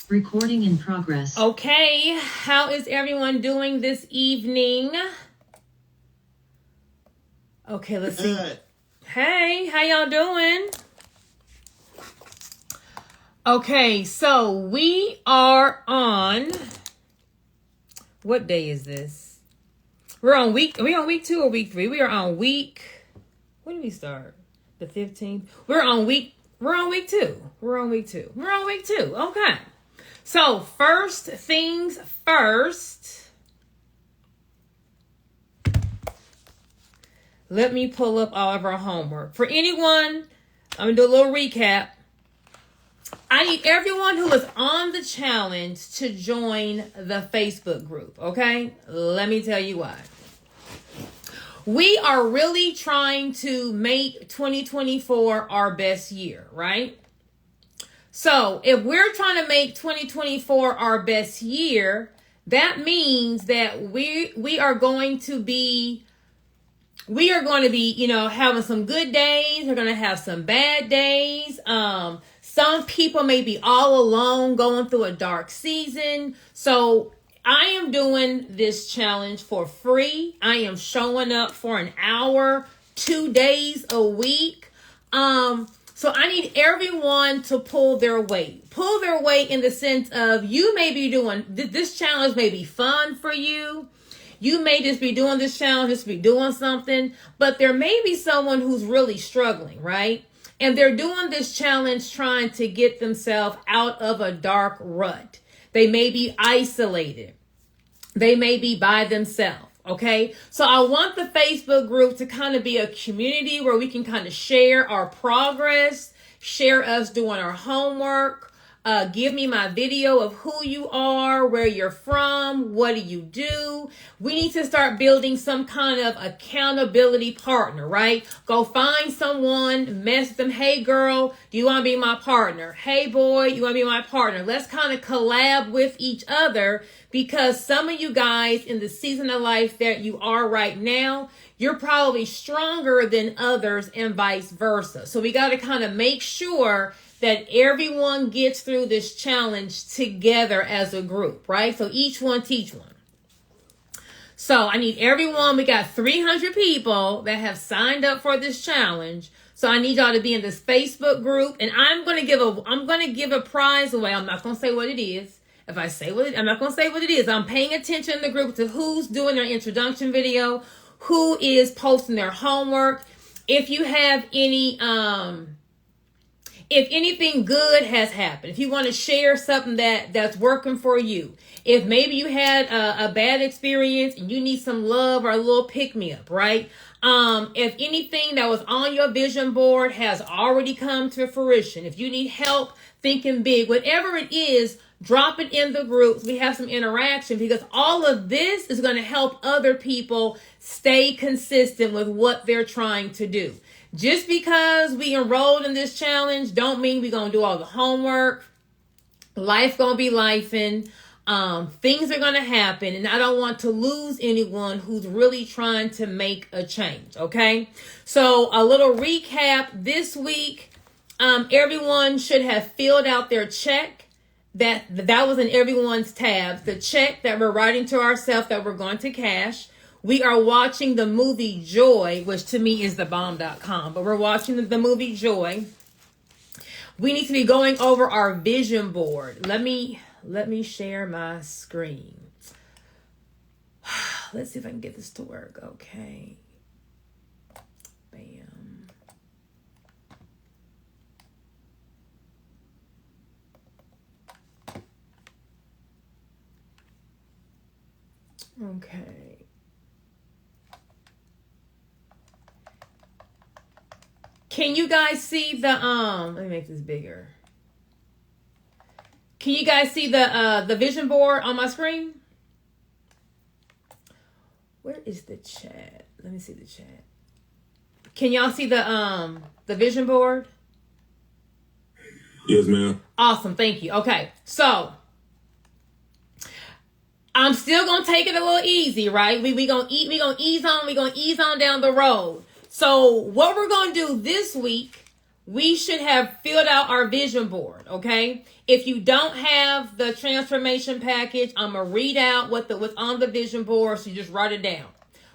Recording in progress. Okay, how is everyone doing this evening? Okay, let's see. Hey, how y'all doing? Okay, so we are on, what day is this? Are we on week 2 or week 3? We are on week, when did we start? The 15th? We're on week 2. We're on week 2. Okay. So first things first, let me pull up all of our homework. For anyone, I'm going to do a little recap. I need everyone who is on the challenge to join the Facebook group, okay? Let me tell you why. We are really trying to make 2024 our best year, right? So if we're trying to make 2024 our best year, that means that we are going to be, having some good days. We're going to have some bad days. Some people may be all alone going through a dark season. So I am doing this challenge for free. I am showing up for an hour, 2 days a week. So I need everyone to pull their weight. Pull their weight in the sense of you may be doing, this challenge may be fun for you. You may just be doing this challenge, just be doing something. But there may be someone who's really struggling, right? And they're doing this challenge trying to get themselves out of a dark rut. They may be isolated. They may be by themselves. Okay, so I want the Facebook group to kind of be a community where we can kind of share our progress, share us doing our homework, give me my video of who you are, where you're from, what do you do. We need to start building some kind of accountability partner, right? Go find someone, message them, hey girl, do you want to be my partner? Hey boy, you want to be my partner? Let's kind of collab with each other, because some of you guys in the season of life that you are right now, you're probably stronger than others and vice versa. So we got to kind of make sure that everyone gets through this challenge together as a group, right? So each one teach one. So I need everyone. We got 300 people that have signed up for this challenge. So I need y'all to be in this Facebook group, and I'm going to give a prize away. I'm not going to say what it is. If I say I'm not going to say what it is. I'm paying attention in the group to who's doing their introduction video, who is posting their homework. If you have any, if anything good has happened, if you want to share something that's working for you, if maybe you had a bad experience and you need some love or a little pick-me-up, right? If anything that was on your vision board has already come to fruition, if you need help thinking big, whatever it is, drop it in the groups. We have some interaction, because all of this is going to help other people stay consistent with what they're trying to do. Just because we enrolled in this challenge don't mean we're going to do all the homework. Life going to be lifing. Things are going to happen, and I don't want to lose anyone who's really trying to make a change. Okay. So a little recap this week. Everyone should have filled out their check. That was in everyone's tabs. The check that we're writing to ourselves that we're going to cash. We are watching the movie Joy, which to me is thebomb.com, but we're watching the movie Joy. We need to be going over our vision board. Let me share my screen. Let's see if I can get this to work. Okay. Bam. Okay. Can you guys see the let me make this bigger. Can you guys see the vision board on my screen? Where is the chat? Let me see the chat. Can y'all see the vision board? Yes, ma'am. Awesome, thank you. Okay, so I'm still gonna take it a little easy, right? We gonna ease on down the road. So what we're gonna do this week, we should have filled out our vision board, okay? If you don't have the transformation package, I'm going to read out what's on the vision board, so you just write it down.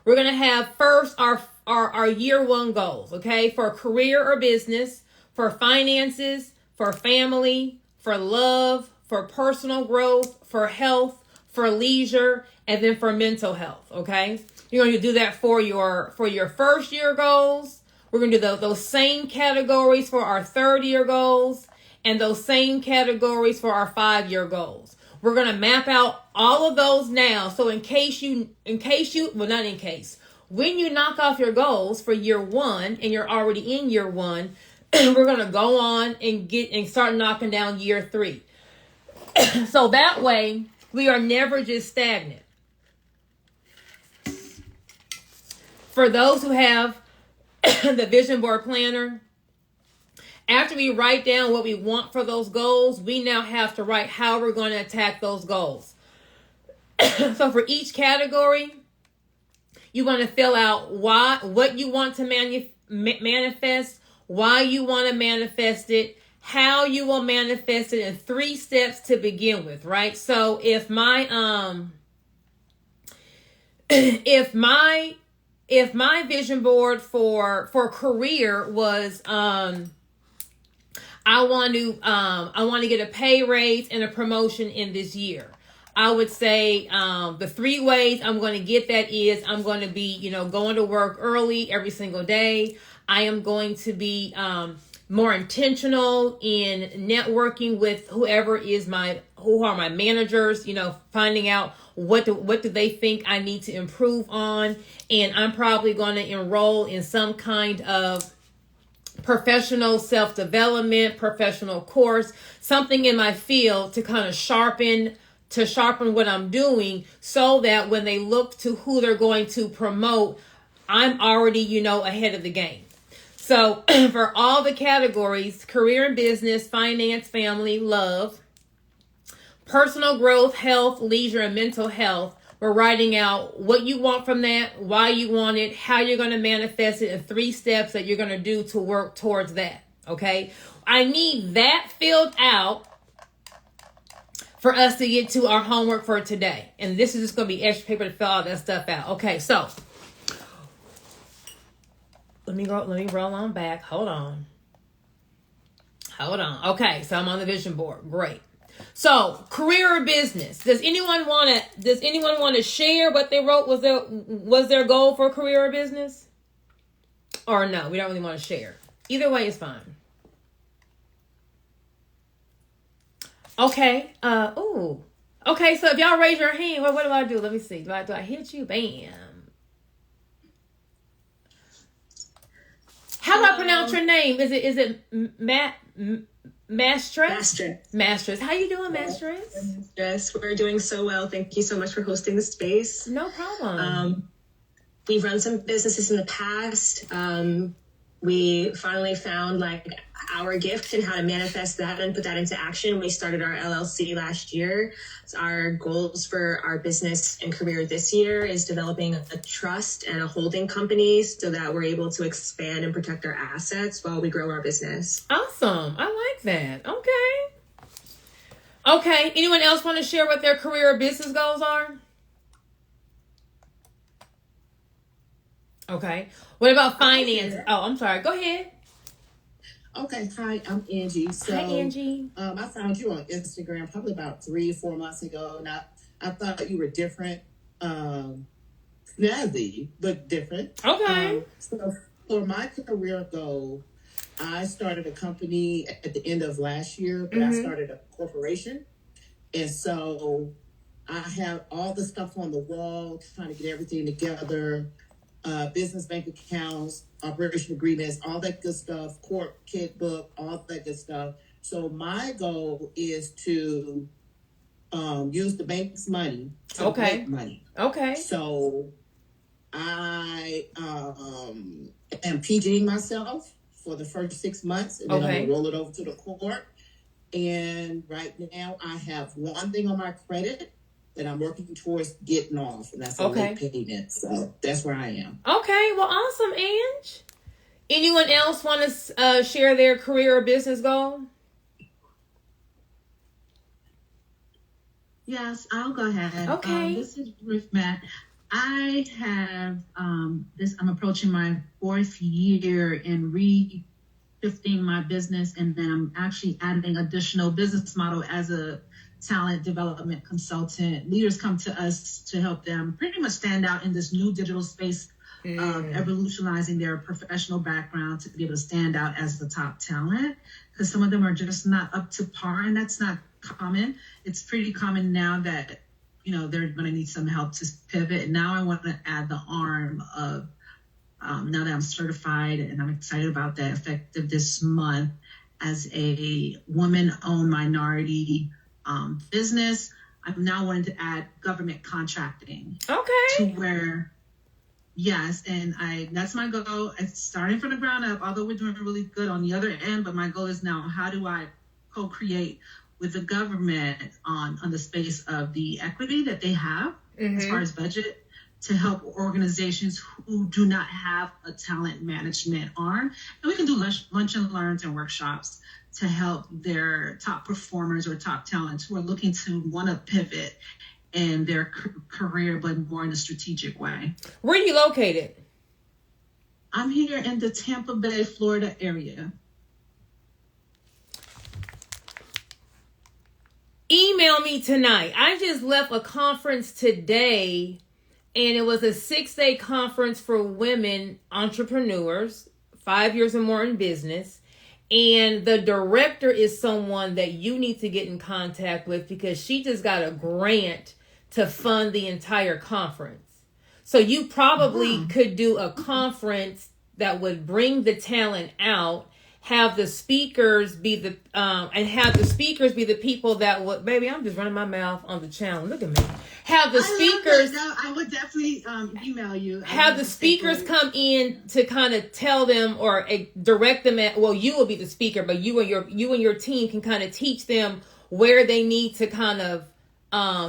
We're going to have first our year one goals, okay? For career or business, for finances, for family, for love, for personal growth, for health, for leisure, and then for mental health, okay? You're going to do that for your first year goals. We're going to do those same categories for our third year goals and those same categories for our 5-year goals. We're going to map out all of those now. So when you knock off your goals for year one and you're already in year one, we're going to go on and start knocking down year 3. So that way we are never just stagnant. For those who have the vision board planner, after we write down what we want for those goals, we now have to write how we're going to attack those goals. So for each category, you want to fill out what you want to manifest, why you want to manifest it, how you will manifest it, and 3 steps to begin with, right? So if my vision board for career was I want to get a pay raise and a promotion in this year, I would say the 3 ways I'm going to get that is I'm going to be going to work early every single day. I am going to be more intentional in networking with who are my managers, finding out what do they think I need to improve on. And I'm probably going to enroll in some kind of professional self-development, professional course, something in my field to kind of sharpen what I'm doing, so that when they look to who they're going to promote, I'm already, ahead of the game. So for all the categories, career and business, finance, family, love, personal growth, health, leisure, and mental health, we're writing out what you want from that, why you want it, how you're going to manifest it, and 3 steps that you're going to do to work towards that, okay? I need that filled out for us to get to our homework for today. And this is just going to be extra paper to fill all that stuff out. Okay, so let me roll on back. Hold on. Okay, so I'm on the vision board. Great. So, career or business. Does anyone want to share what they wrote was their goal for career or business? Or no, we don't really want to share. Either way is fine. Okay. Okay, so if y'all raise your hand, what do I do? Let me see. Do I hit you? Bam. How do I pronounce your name? Is it Mastress? How you doing, Mastress? Yes, we're doing so well. Thank you so much for hosting the space. No problem. We've run some businesses in the past. We finally found our gift and how to manifest that and put that into action. We started our LLC last year. So our goals for our business and career this year is developing a trust and a holding company so that we're able to expand and protect our assets while we grow our business. Awesome. I like that. Okay. Anyone else want to share what their career or business goals are? Okay. What about finance? Oh, I'm sorry. Go ahead. Okay. Hi, I'm Angie. So, hi, Angie. I found you on Instagram probably about 3 or 4 months ago, and I thought you were different, snazzy, but different. Okay. So for my career goal, I started a company at the end of last year, but I started a corporation, and so I have all the stuff on the wall, trying to get everything together. Business bank accounts, operation agreements, all that good stuff, court kit book, all that good stuff. So my goal is to use the bank's money to make money. Okay. So I am PGing myself for the first 6 months, and then I'm going to roll it over to the court. And right now I have one thing on my credit that I'm working towards getting off, and that's a late payment. So that's where I am. Okay, well, awesome, Ange. Anyone else want to share their career or business goal? Yes, I'll go ahead. Okay. This is Ruth Matt. I have I'm approaching my 4th year in shifting my business, and then I'm actually adding additional business model as a talent development consultant. Leaders come to us to help them pretty much stand out in this new digital space of evolutionizing their professional background to be able to stand out as the top talent, because some of them are just not up to par, and that's not common. It's pretty common now that, you know, they're going to need some help to pivot. And now I want to add the arm of, now that I'm certified and I'm excited about that, effective this month, as a woman-owned minority business, I'm now wanting to add government contracting. Okay. To where, yes, and that's my goal. It's starting from the ground up, although we're doing really good on the other end, but my goal is now, how do I co-create with the government on the space of the equity that they have as far as budget, to help organizations who do not have a talent management arm. And we can do lunch and learns and workshops to help their top performers or top talents who are looking to want to pivot in their career, but more in a strategic way. Where are you located? I'm here in the Tampa Bay, Florida area. Email me tonight. I just left a conference today, and it was a 6-day conference for women entrepreneurs, 5 years or more in business. And the director is someone that you need to get in contact with, because she just got a grant to fund the entire conference. So you probably could do a conference that would bring the talent out, have the speakers be the people that would, baby, I'm just running my mouth on the channel. Look at me. Have the speakers. No, I would definitely email you. Have the speakers come in to kind of tell them or direct them at, well, you will be the speaker, but you and your team can kind of teach them where they need to kind of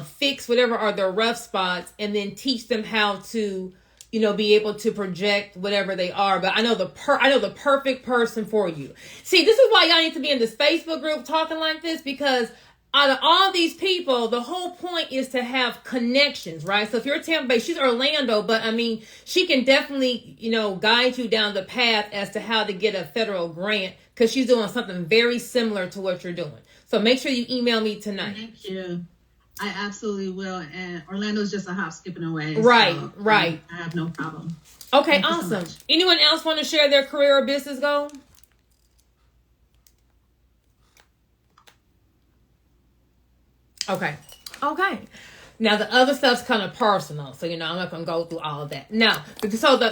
fix whatever are their rough spots, and then teach them how to, you know, be able to project whatever they are. But I know the perfect person for you. See, this is why y'all need to be in this Facebook group talking like this, because out of all these people, the whole point is to have connections, right? So if you're Tampa Bay, she's Orlando, but I mean, she can definitely, you know, guide you down the path as to how to get a federal grant, because she's doing something very similar to what you're doing. So make sure you email me tonight. Thank you. I absolutely will. And Orlando's just a hop skipping away. Right, so, right. I have no problem. Okay, Thank you so awesome. much. Anyone else want to share their career or business goal? Okay. Now the other stuff's kind of personal, so you know I'm not gonna go through all of that. Now,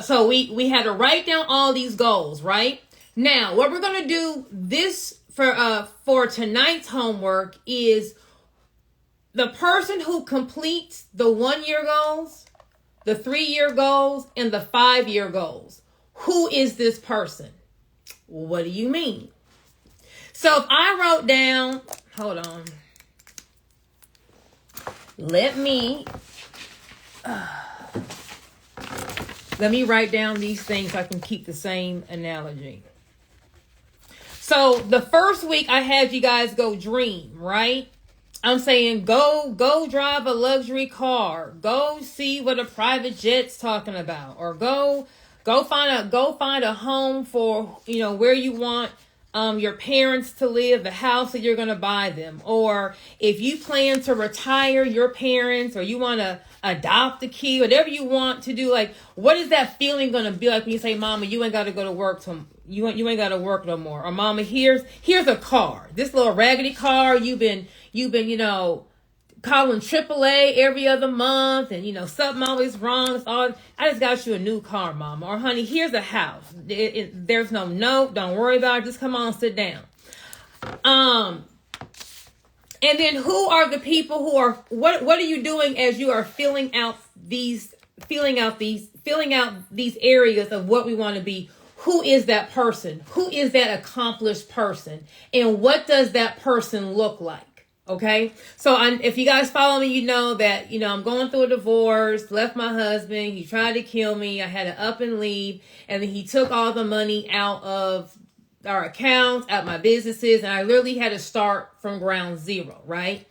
so we had to write down all these goals, right? Now, what we're gonna do this for tonight's homework is the person who completes the 1-year goals, the 3-year goals, and the 5-year goals. Who is this person? What do you mean? So if I wrote down, hold on. Let me write down these things so I can keep the same analogy. So the first week I had you guys go dream, right? I'm saying go drive a luxury car. Go see what a private jet's talking about, or go find a home for, you know, where you want your parents to live, the house that you're going to buy them. Or if you plan to retire your parents, or you want to adopt a kid, whatever you want to do, like, what is that feeling going to be like when you say, Mama, you ain't got to go to work you ain't got to work no more. Or Mama, here's a car, this little raggedy car you've been, you know, calling AAA every other month, and you know something always wrong. It's all, I just got you a new car, Mama. Or honey, here's a house. There's no note. Don't worry about it. Just come on, sit down. And then who are the people who are, what are you doing as you are filling out these areas of what we want to be? Who is that person? Who is that accomplished person? And what does that person look like? Okay. So if you guys follow me, you know that, I'm going through a divorce, left my husband. He tried to kill me. I had to up and leave. And then he took all the money out of our accounts, out my businesses. And I literally had to start from ground zero. Right.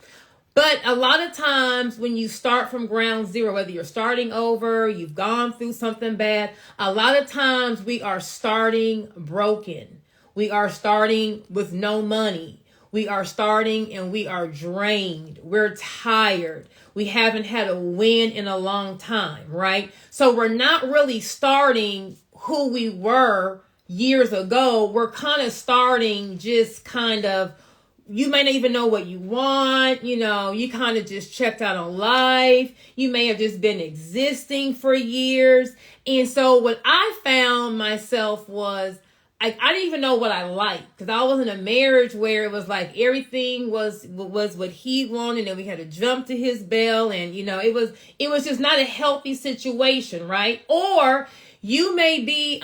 But a lot of times when you start from ground zero, whether you're starting over, you've gone through something bad, a lot of times we are starting broken. We are starting with no money. We are starting and we are drained. We're tired. We haven't had a win in a long time, right? So we're not really starting who we were years ago. We're kind of starting just kind of, you may not even know what you want. You kind of just checked out on life. You may have just been existing for years. And so what I found myself was, I didn't even know what I liked, because I was in a marriage where it was like everything was what he wanted, and we had to jump to his bell, and it was just not a healthy situation, right? Or you may be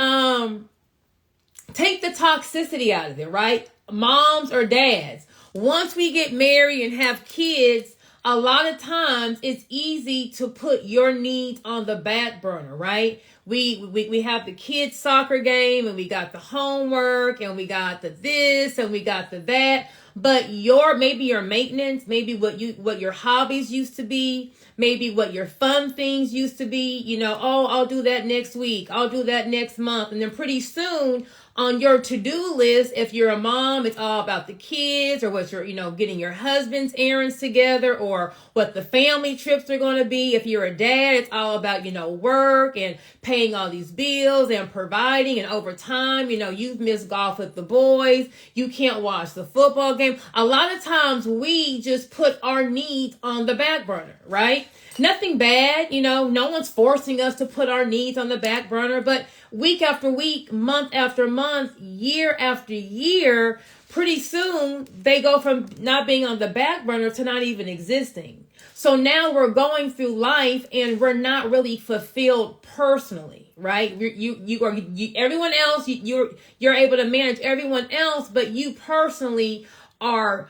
take the toxicity out of it, right? Moms or dads, once we get married and have kids, a lot of times it's easy to put your needs on the back burner, right? We have the kids' soccer game, and we got the homework, and we got the this, and we got the that. But maybe your maintenance, maybe what your hobbies used to be, maybe what your fun things used to be, I'll do that next week, I'll do that next month. And then pretty soon on your to-do list, if you're a mom, it's all about the kids, or what you're, getting your husband's errands together, or what the family trips are going to be. If you're a dad, it's all about, work and paying all these bills and providing. And over time, you've missed golf with the boys. You can't watch the football game. A lot of times we just put our needs on the back burner, right? Nothing bad, no one's forcing us to put our needs on the back burner, but week after week, month after month, year after year, pretty soon they go from not being on the back burner to not even existing. So now we're going through life and we're not really fulfilled personally, right? Everyone else, you're able to manage everyone else, but you personally are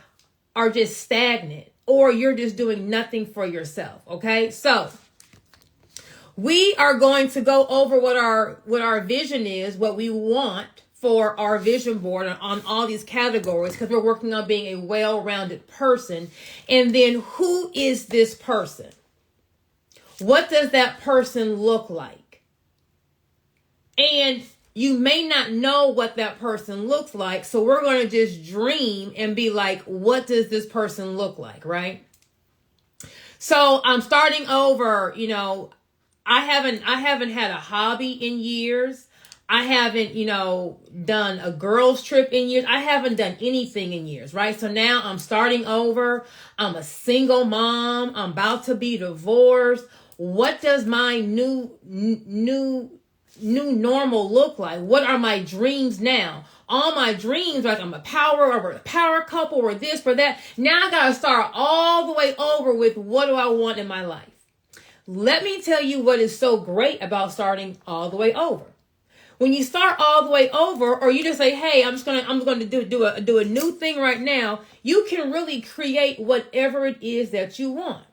just stagnant. Or you're just doing nothing for yourself. Okay. So we are going to go over what our vision is, what we want for our vision board on all these categories, because we're working on being a well-rounded person. And then who is this person? What does that person look like? And you may not know what that person looks like. So we're going to just dream and be like, what does this person look like? Right. So I'm starting over. I haven't had a hobby in years. I haven't, done a girls trip in years. I haven't done anything in years. Right. So now I'm starting over. I'm a single mom. I'm about to be divorced. What does my new normal look like? What are my dreams now? All my dreams, like I'm a power couple, or this or that. Now I gotta start all the way over with what do I want in my life. Let me tell you what is so great about starting all the way over. When you start all the way over, or you just say, hey, I'm going to do a new thing right now, you can really create whatever it is that you want.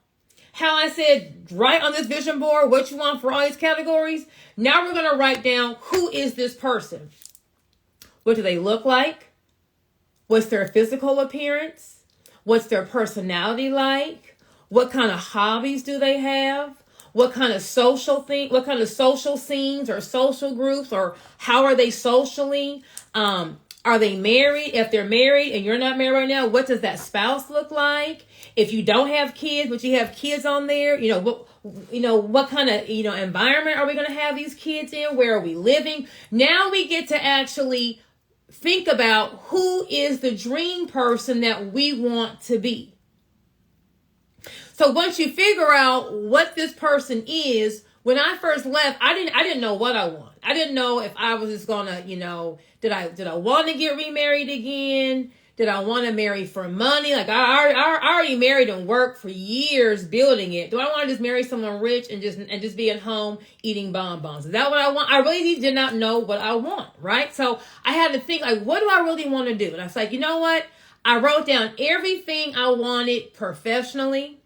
How I said, write on this vision board what you want for all these categories. Now we're going to write down, who is this person? What do they look like? What's their physical appearance? What's their personality like? What kind of hobbies do they have? What kind of social scenes or social groups, or how are they socially? Are they married? If they're married and you're not married right now, what does that spouse look like? If you don't have kids, but you have kids on there, what kind of, environment are we going to have these kids in? Where are we living? Now we get to actually think about who is the dream person that we want to be. So once you figure out what this person is, when I first left, I didn't know what I want. I didn't know if I was just gonna, did I want to get remarried again? Did I want to marry for money? Like I already married and worked for years building it. Do I want to just marry someone rich and just be at home eating bonbons? Is that what I want? I really did not know what I want, right? So I had to think, like, what do I really want to do? And I was like, you know what? I wrote down everything I wanted professionally.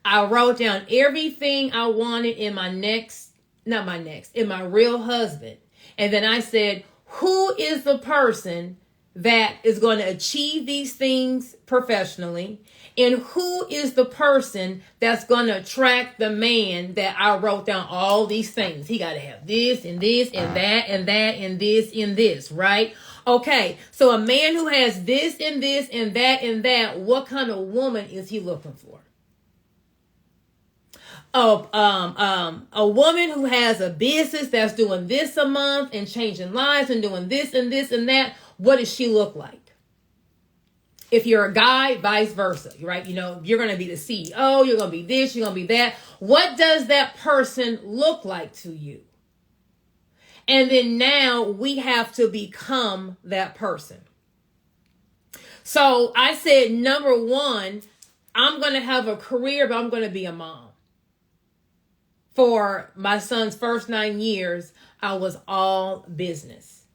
I wrote down everything I wanted in in my real husband. And then I said, who is the person that is going to achieve these things professionally? And who is the person that's going to attract the man that I wrote down all these things? He got to have this and this and that and that and this and this, right? Okay, so a man who has this and this and that, what kind of woman is he looking for? A woman who has a business that's doing this a month and changing lives and doing this and this and that, what does she look like? If you're a guy, vice versa, right? You know, you're going to be the CEO, you're going to be this, you're going to be that. What does that person look like to you? And then now we have to become that person. So I said, number one, I'm going to have a career, but I'm going to be a mom. For my son's first 9 years, I was all business.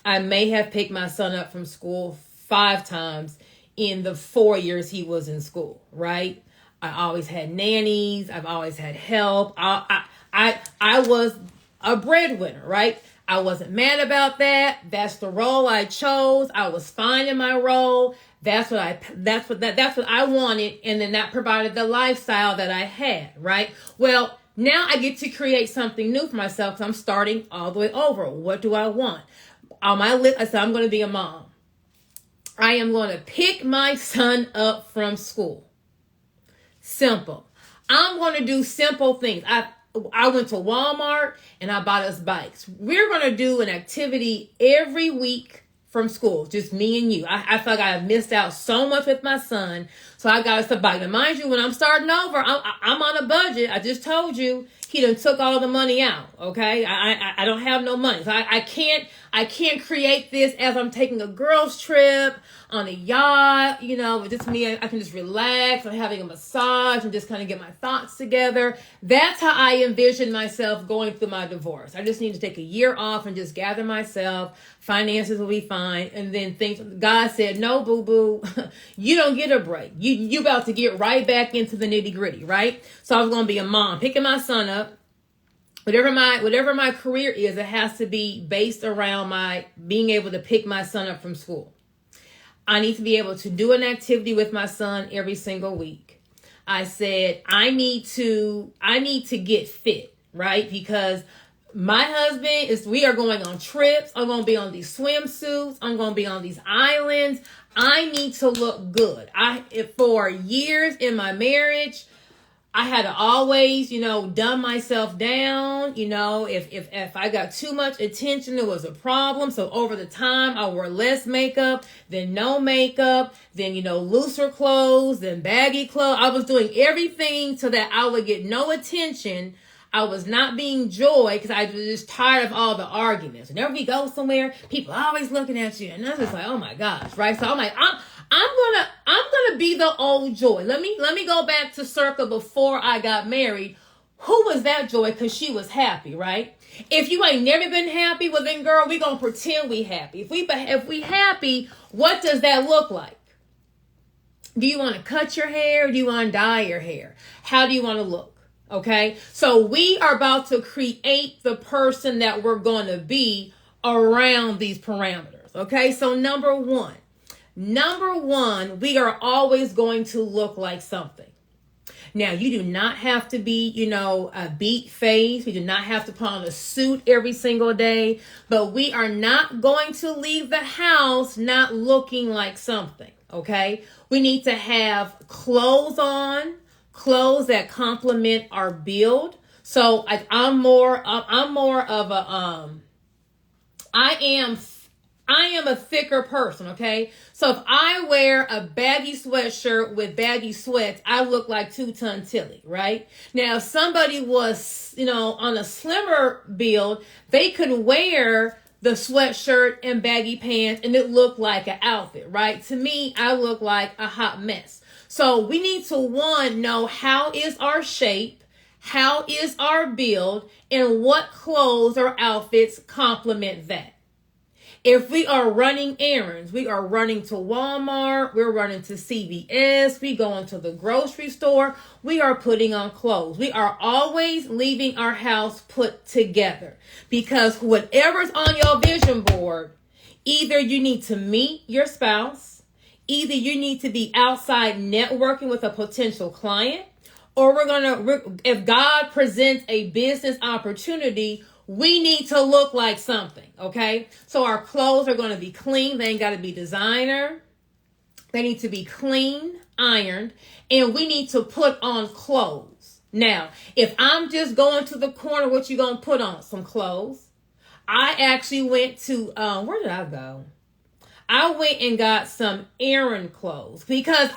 I may have picked my son up from school 5 times in the 4 years he was in school, right? I always had nannies. I've always had help. I was a breadwinner, right? I wasn't mad about that. That's the role I chose. I was fine in my role. That's what I wanted. And then that provided the lifestyle that I had, right? Well, now I get to create something new for myself because I'm starting all the way over. What do I want? On my list, I said, I'm going to be a mom. I am going to pick my son up from school. Simple. I'm going to do simple things. I went to Walmart and I bought us bikes. We're going to do an activity every week from school, just me and you. I feel like I have missed out so much with my son, so I got us a bike. Now, mind you, when I'm starting over, I'm on a budget. I just told you he done took all the money out. Okay, I don't have no money, so I can't create this as I'm taking a girls trip on a yacht, you know, with just me. I can just relax. I'm having a massage and just kind of get my thoughts together. That's how I envision myself going through my divorce. I just need to take a year off and just gather myself. Finances will be fine. And then God said, no, boo-boo, you don't get a break. You about to get right back into the nitty gritty, right? So I was going to be a mom, picking my son up. Whatever my career is, it has to be based around my being able to pick my son up from school. I need to be able to do an activity with my son every single week. I said, I need to get fit, right? Because my husband we are going on trips. I'm going to be on these swimsuits. I'm going to be on these islands. I need to look good. For years in my marriage, I had to always, dumb myself down. If I got too much attention, it was a problem. So over the time, I wore less makeup, then no makeup, then, looser clothes, then baggy clothes. I was doing everything so that I would get no attention. I was not being joy because I was just tired of all the arguments. Whenever we go somewhere, people are always looking at you. And I was just like, oh my gosh, right? So I'm like, I'm gonna be the old Joy. Let me go back to circle before I got married. Who was that Joy? Because she was happy, right? If you ain't never been happy, well then, girl, we gonna pretend we happy. If we happy, what does that look like? Do you want to cut your hair? Or do you want to dye your hair? How do you want to look? Okay, so we are about to create the person that we're going to be around these parameters. Okay, so number one, we are always going to look like something. Now, you do not have to be, a beat face. We do not have to put on a suit every single day, but we are not going to leave the house not looking like something. Okay, we need to have clothes on. Clothes that complement our build. So I'm more of a I am a thicker person, okay? So if I wear a baggy sweatshirt with baggy sweats, I look like 2-ton Tilly, right? Now, if somebody was, on a slimmer build, they could wear the sweatshirt and baggy pants and it looked like an outfit, right? To me, I look like a hot mess. So we need to, one, know how is our shape, how is our build, and what clothes or outfits complement that. If we are running errands, we are running to Walmart, we're running to CVS, we going to the grocery store, we are putting on clothes. We are always leaving our house put together, because whatever's on your vision board, either you need to meet your spouse, either you need to be outside networking with a potential client, or if God presents a business opportunity, we need to look like something, okay? So our clothes are going to be clean. They ain't got to be designer. They need to be clean, ironed, and we need to put on clothes. Now, if I'm just going to the corner, what you going to put on? Some clothes. I actually went to, where did I go? I went and got some errand clothes, because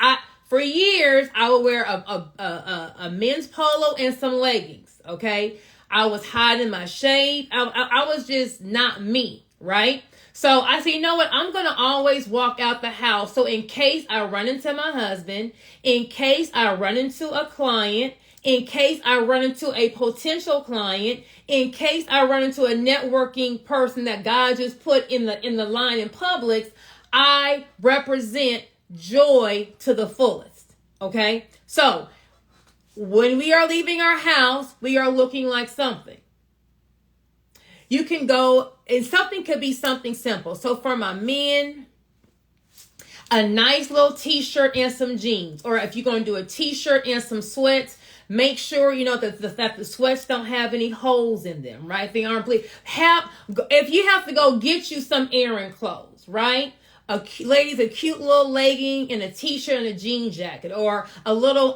for years, I would wear a men's polo and some leggings, okay? I was hiding my shape. I was just not me, right? So I said, you know what? I'm going to always walk out the house. So in case I run into my husband, in case I run into a client, in case I run into a potential client, in case I run into a networking person that God just put in the line in Publix, I represent joy to the fullest. Okay? So when we are leaving our house, we are looking like something. You can go, and something could be something simple. So for my men, a nice little t-shirt and some jeans. Or if you're going to do a t-shirt and some sweats, make sure you know that the sweats don't have any holes in them, right? They aren't bleed. If you have to go get you some errand clothes, right? Ladies, a cute little legging and a t-shirt and a jean jacket, or a little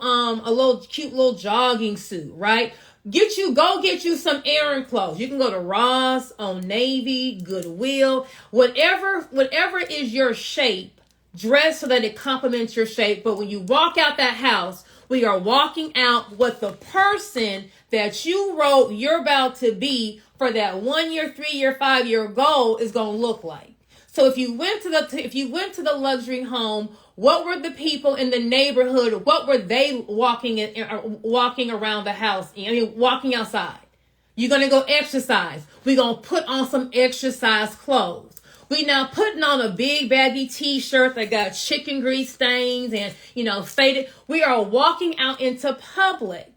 cute little jogging suit, right? Go get you some errand clothes. You can go to Ross, Old Navy, Goodwill, whatever is your shape, dress so that it complements your shape. But when you walk out that house, we are walking out what the person that you wrote you're about to be for that 1 year, 3 year, 5 year goal is going to look like. So if you went to the luxury home, what were the people in the neighborhood? What were they walking around the house? Walking outside. You're going to go exercise. We're going to put on some exercise clothes. We now putting on a big baggy t-shirt that got chicken grease stains and, faded. We are walking out into public.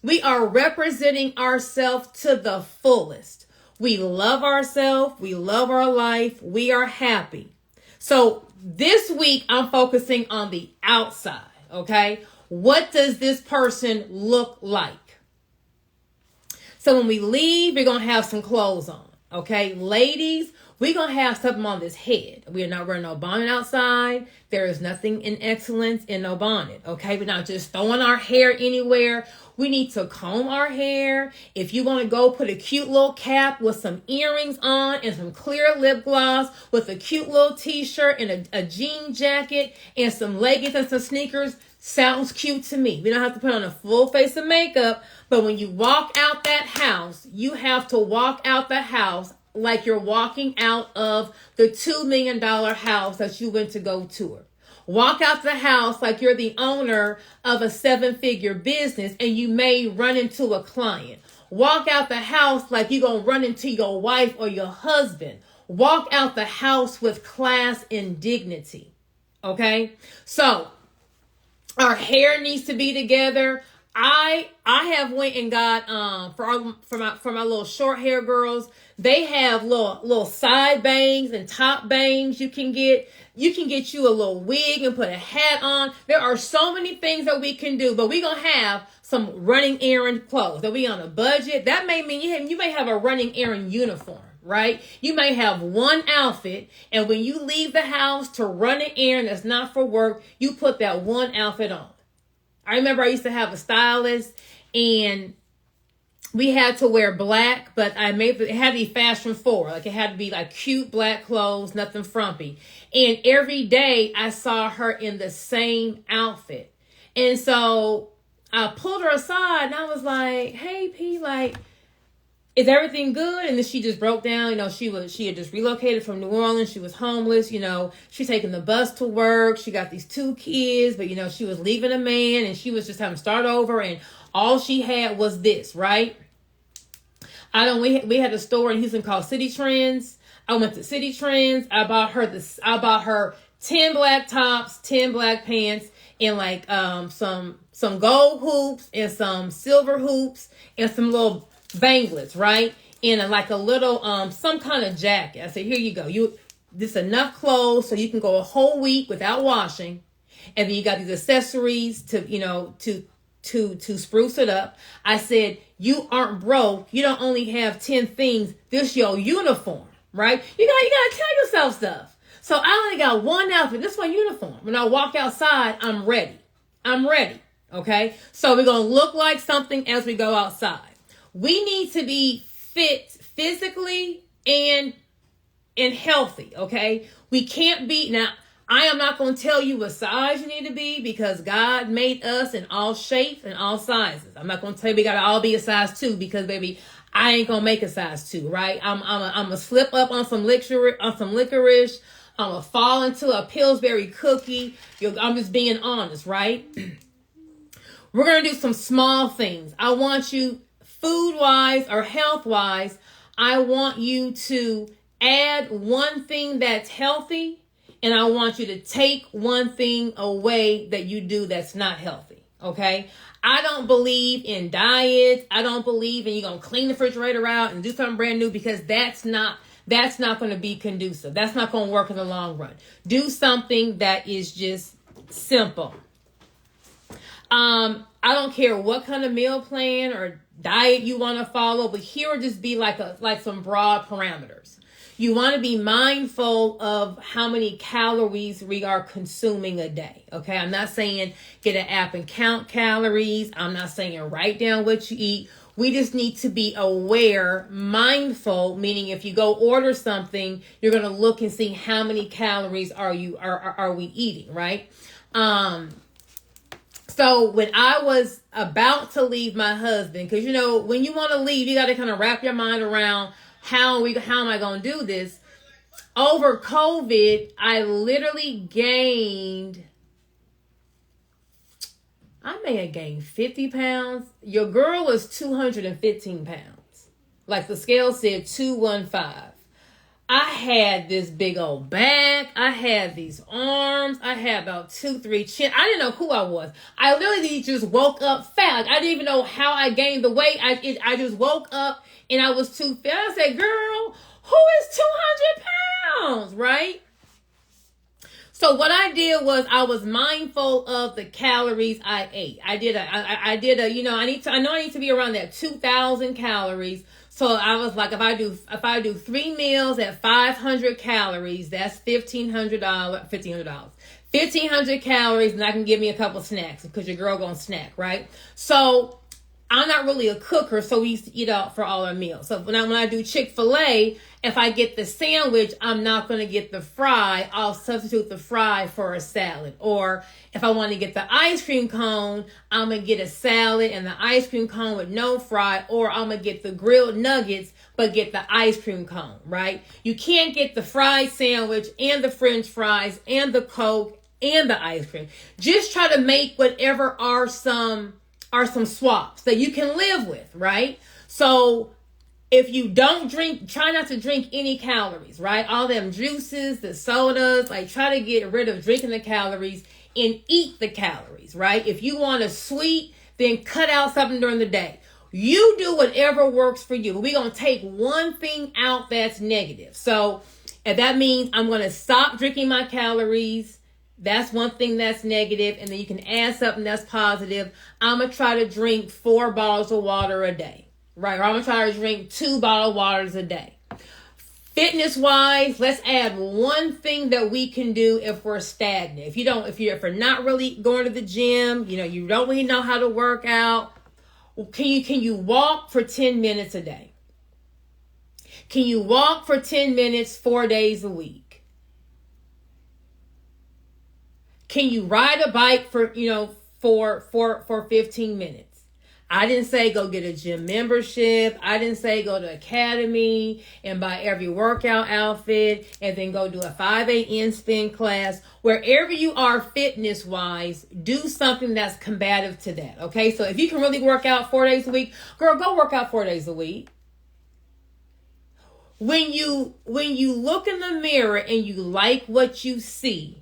We are representing ourselves to the fullest. We love ourselves. We love our life. We are happy. So this week, I'm focusing on the outside, okay? What does this person look like? So when we leave, we're going to have some clothes on, okay? Ladies, we're going to have something on this head. We are not wearing no bonnet outside. There is nothing in excellence in no bonnet, okay? We're not just throwing our hair anywhere. We need to comb our hair. If you want to go put a cute little cap with some earrings on and some clear lip gloss with a cute little t-shirt and a jean jacket and some leggings and some sneakers, sounds cute to me. We don't have to put on a full face of makeup, but when you walk out that house, you have to walk out the house like you're walking out of the $2 million house that you went to go tour. Walk out the house like you're the owner of a 7-figure business and you may run into a client. Walk out the house like you're going to run into your wife or your husband. Walk out the house with class and dignity. Okay? So, our hair needs to be together. I have went and got for my little short hair girls, they have little side bangs and top bangs you can get. You can get you a little wig and put a hat on. There are so many things that we can do, but we're going to have some running errand clothes. That we on a budget. That may mean you may have a running errand uniform, right? You may have one outfit, and when you leave the house to run an errand that's not for work, you put that one outfit on. I remember I used to have a stylist, and we had to wear black, but it had to be fashion forward. Like it had to be like cute black clothes, nothing frumpy. And every day I saw her in the same outfit. And so I pulled her aside and I was like, hey, P, like, is everything good? And then she just broke down. She had just relocated from New Orleans. She was homeless. She's taking the bus to work. She got these 2 kids, but she was leaving a man and she was just having to start over. And all she had was this, right? We had a store in Houston called City Trends. I went to City Trends. I bought her 10 black tops, 10 black pants, and like some gold hoops and some silver hoops and some little banglets, right? And like a little some kind of jacket. I said, here you go. This enough clothes so you can go a whole week without washing. And then you got these accessories to, you know, to spruce it up. I said, you aren't broke. You don't only have 10 things. This your uniform, right? You gotta tell yourself stuff. So I only got one outfit. This is my uniform. When I walk outside, I'm ready. Okay? So we're going to look like something as we go outside. We need to be fit physically and healthy, okay? We can't be, now, I am not going to tell you what size you need to be because God made us in all shapes and all sizes. I'm not going to tell you we got to all be a size 2 because, baby, I ain't going to make a size 2, right? I'm going to slip up on some licorice. I'm going to fall into a Pillsbury cookie. I'm just being honest, right? We're going to do some small things. I want you, food-wise or health-wise, I want you to add one thing that's healthy, and I want you to take one thing away that you do that's not healthy, okay? I don't believe in diets. I don't believe in you're going to clean the refrigerator out and do something brand new because that's not going to be conducive. That's not going to work in the long run. Do something that is just simple. I don't care what kind of meal plan or diet you want to follow, but here would just be like some broad parameters. You want to be mindful of how many calories we are consuming a day. Okay. I'm not saying get an app and count calories. I'm not saying write down what you eat. We just need to be aware, mindful, meaning if you go order something, you're going to look and see how many calories are we eating, right? So when I was about to leave my husband, because, you know, when you want to leave, you got to kind of wrap your mind around how am I going to do this? Over COVID, I literally I may have gained 50 pounds. Your girl is 215 pounds. Like the scale said, 215. I had this big old back. I had these arms. I had about 2-3 chin. I didn't know who I was. I literally just woke up fat. Like, I didn't even know how I gained the weight. I just woke up and I was too fat. I said, girl, who is 200 pounds, right? So what I did was I was mindful of the calories I ate. I know I need to be around that 2,000 calories. So I was like, if I do 3 meals at 500 calories, that's $1,500, 1,500 calories, and I can give me a couple snacks because your girl gonna snack, right? So I'm not really a cooker, so we used to eat out for all our meals. So when I do Chick-fil-A, if I get the sandwich, I'm not going to get the fry. I'll substitute the fry for a salad. Or if I want to get the ice cream cone, I'm going to get a salad and the ice cream cone with no fry. Or I'm going to get the grilled nuggets, but get the ice cream cone, right? You can't get the fried sandwich and the French fries and the Coke and the ice cream. Just try to make whatever are some swaps that you can live with, right? So if you don't drink, try not to drink any calories, right? All them juices, the sodas, like try to get rid of drinking the calories and eat the calories, right? If you want a sweet, then cut out something during the day. You do whatever works for you. We're going to take one thing out that's negative. So if that means I'm going to stop drinking my calories, that's one thing that's negative, and then you can add something that's positive. I'm going to try to drink 4 bottles of water a day, right? Or I'm going to try to drink 2 bottled waters a day. Fitness-wise, let's add one thing that we can do if we're stagnant. If you're not really going to the gym, you don't really know how to work out, can you walk for 10 minutes a day? Can you walk for 10 minutes 4 days a week? Can you ride a bike for 15 minutes? I didn't say go get a gym membership. I didn't say go to Academy and buy every workout outfit and then go do a 5 a.m. spin class. Wherever you are fitness-wise, do something that's combative to that, okay? So if you can really work out 4 days a week, girl, go work out 4 days a week. when you look in the mirror and you like what you see,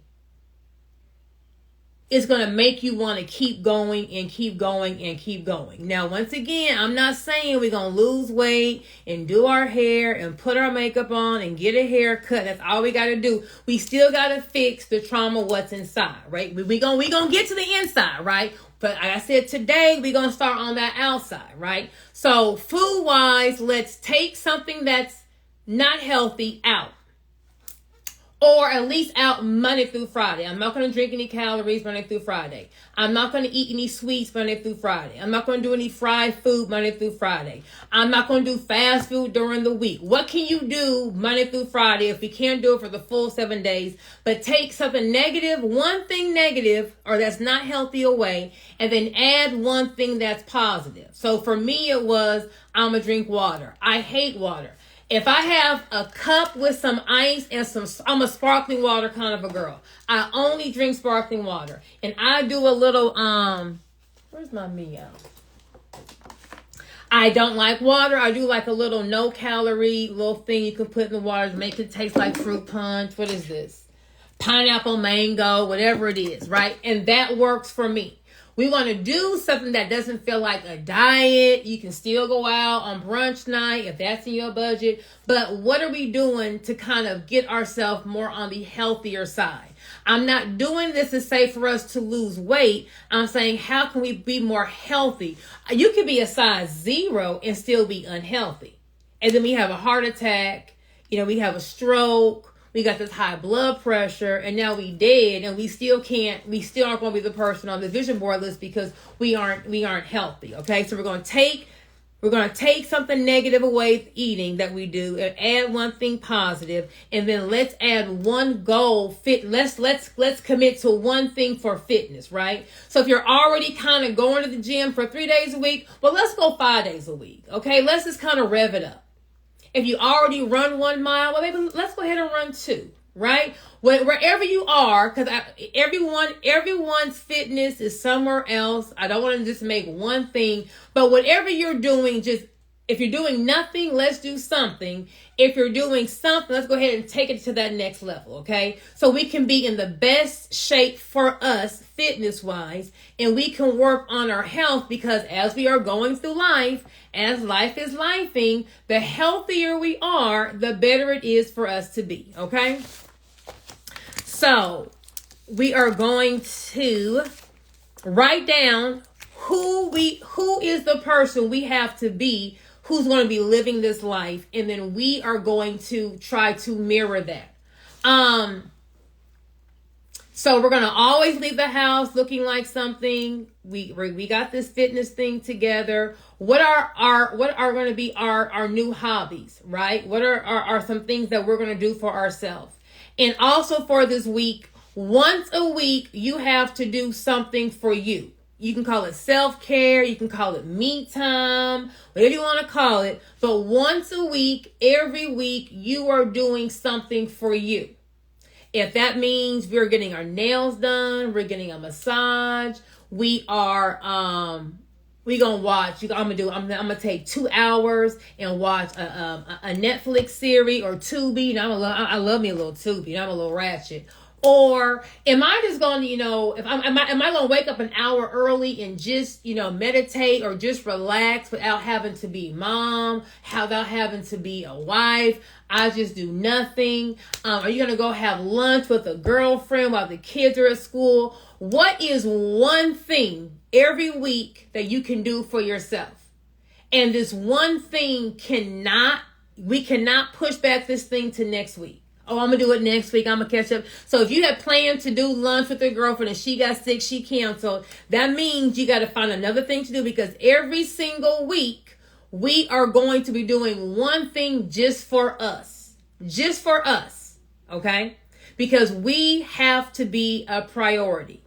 it's going to make you want to keep going and keep going and keep going. Now, once again, I'm not saying we're going to lose weight and do our hair and put our makeup on and get a haircut. That's all we got to do. We still got to fix the trauma, what's inside, right? We gonna get to the inside, right? But like I said, today we're going to start on that outside, right? So food-wise, let's take something that's not healthy out. Or at least out Monday through Friday. I'm not going to drink any calories Monday through Friday. I'm not going to eat any sweets Monday through Friday. I'm not going to do any fried food Monday through Friday. I'm not going to do fast food during the week. What can you do Monday through Friday if you can't do it for the full 7 days? But take something negative, one thing negative, or that's not healthy away, and then add one thing that's positive. So for me, it was, I'm going to drink water. I hate water. If I have a cup with some ice and I'm a sparkling water kind of a girl. I only drink sparkling water. And I do a little, where's my Mio? I don't like water. I do like a little no calorie little thing you can put in the water to make it taste like fruit punch. What is this? Pineapple, mango, whatever it is, right? And that works for me. We want to do something that doesn't feel like a diet. You can still go out on brunch night if that's in your budget. But what are we doing to kind of get ourselves more on the healthier side? I'm not doing this to say for us to lose weight. I'm saying, how can we be more healthy? You can be a size 0 and still be unhealthy. And then we have a heart attack. We have a stroke. We got this high blood pressure, and now we dead, and we still aren't going to be the person on the vision board list because we aren't healthy. Okay, so we're going to take something negative away with eating that we do and add one thing positive, and then let's add one goal. Let's commit to one thing for fitness, right? So if you're already kind of going to the gym for 3 days a week, well, let's go 5 days a week. Okay, let's just kind of rev it up. If you already run 1 mile, well, maybe let's go ahead and run 2, right? Wherever you are, because everyone's fitness is somewhere else. I don't want to just make one thing, but whatever you're doing, if you're doing nothing, let's do something. If you're doing something, let's go ahead and take it to that next level, okay? So we can be in the best shape for us, fitness-wise, and we can work on our health because as we are going through life, as life is lifing, the healthier we are, the better it is for us to be, okay? So we are going to write down who is the person we have to be who's going to be living this life, and then we are going to try to mirror that. So we're going to always leave the house looking like something. We got this fitness thing together. What are going to be our new hobbies, right? What are some things that we're going to do for ourselves? And also for this week, once a week, you have to do something for you. You can call it self-care. You can call it me time, whatever you want to call it. But once a week, every week, you are doing something for you. If that means we're getting our nails done, we're getting a massage, we are, we gonna watch. I'm gonna take 2 hours and watch a Netflix series or Tubi. I love me a little Tubi. I'm a little ratchet. Or am I just going to, am I going to wake up an hour early and just, meditate or just relax without having to be mom, without having to be a wife? I just do nothing. Are you going to go have lunch with a girlfriend while the kids are at school? What is one thing every week that you can do for yourself? And this one thing we cannot push back this thing to next week. Oh, I'm going to do it next week. I'm going to catch up. So if you had planned to do lunch with your girlfriend and she got sick, she canceled, that means you got to find another thing to do because every single week we are going to be doing one thing just for us. Just for us. Okay? Because we have to be a priority.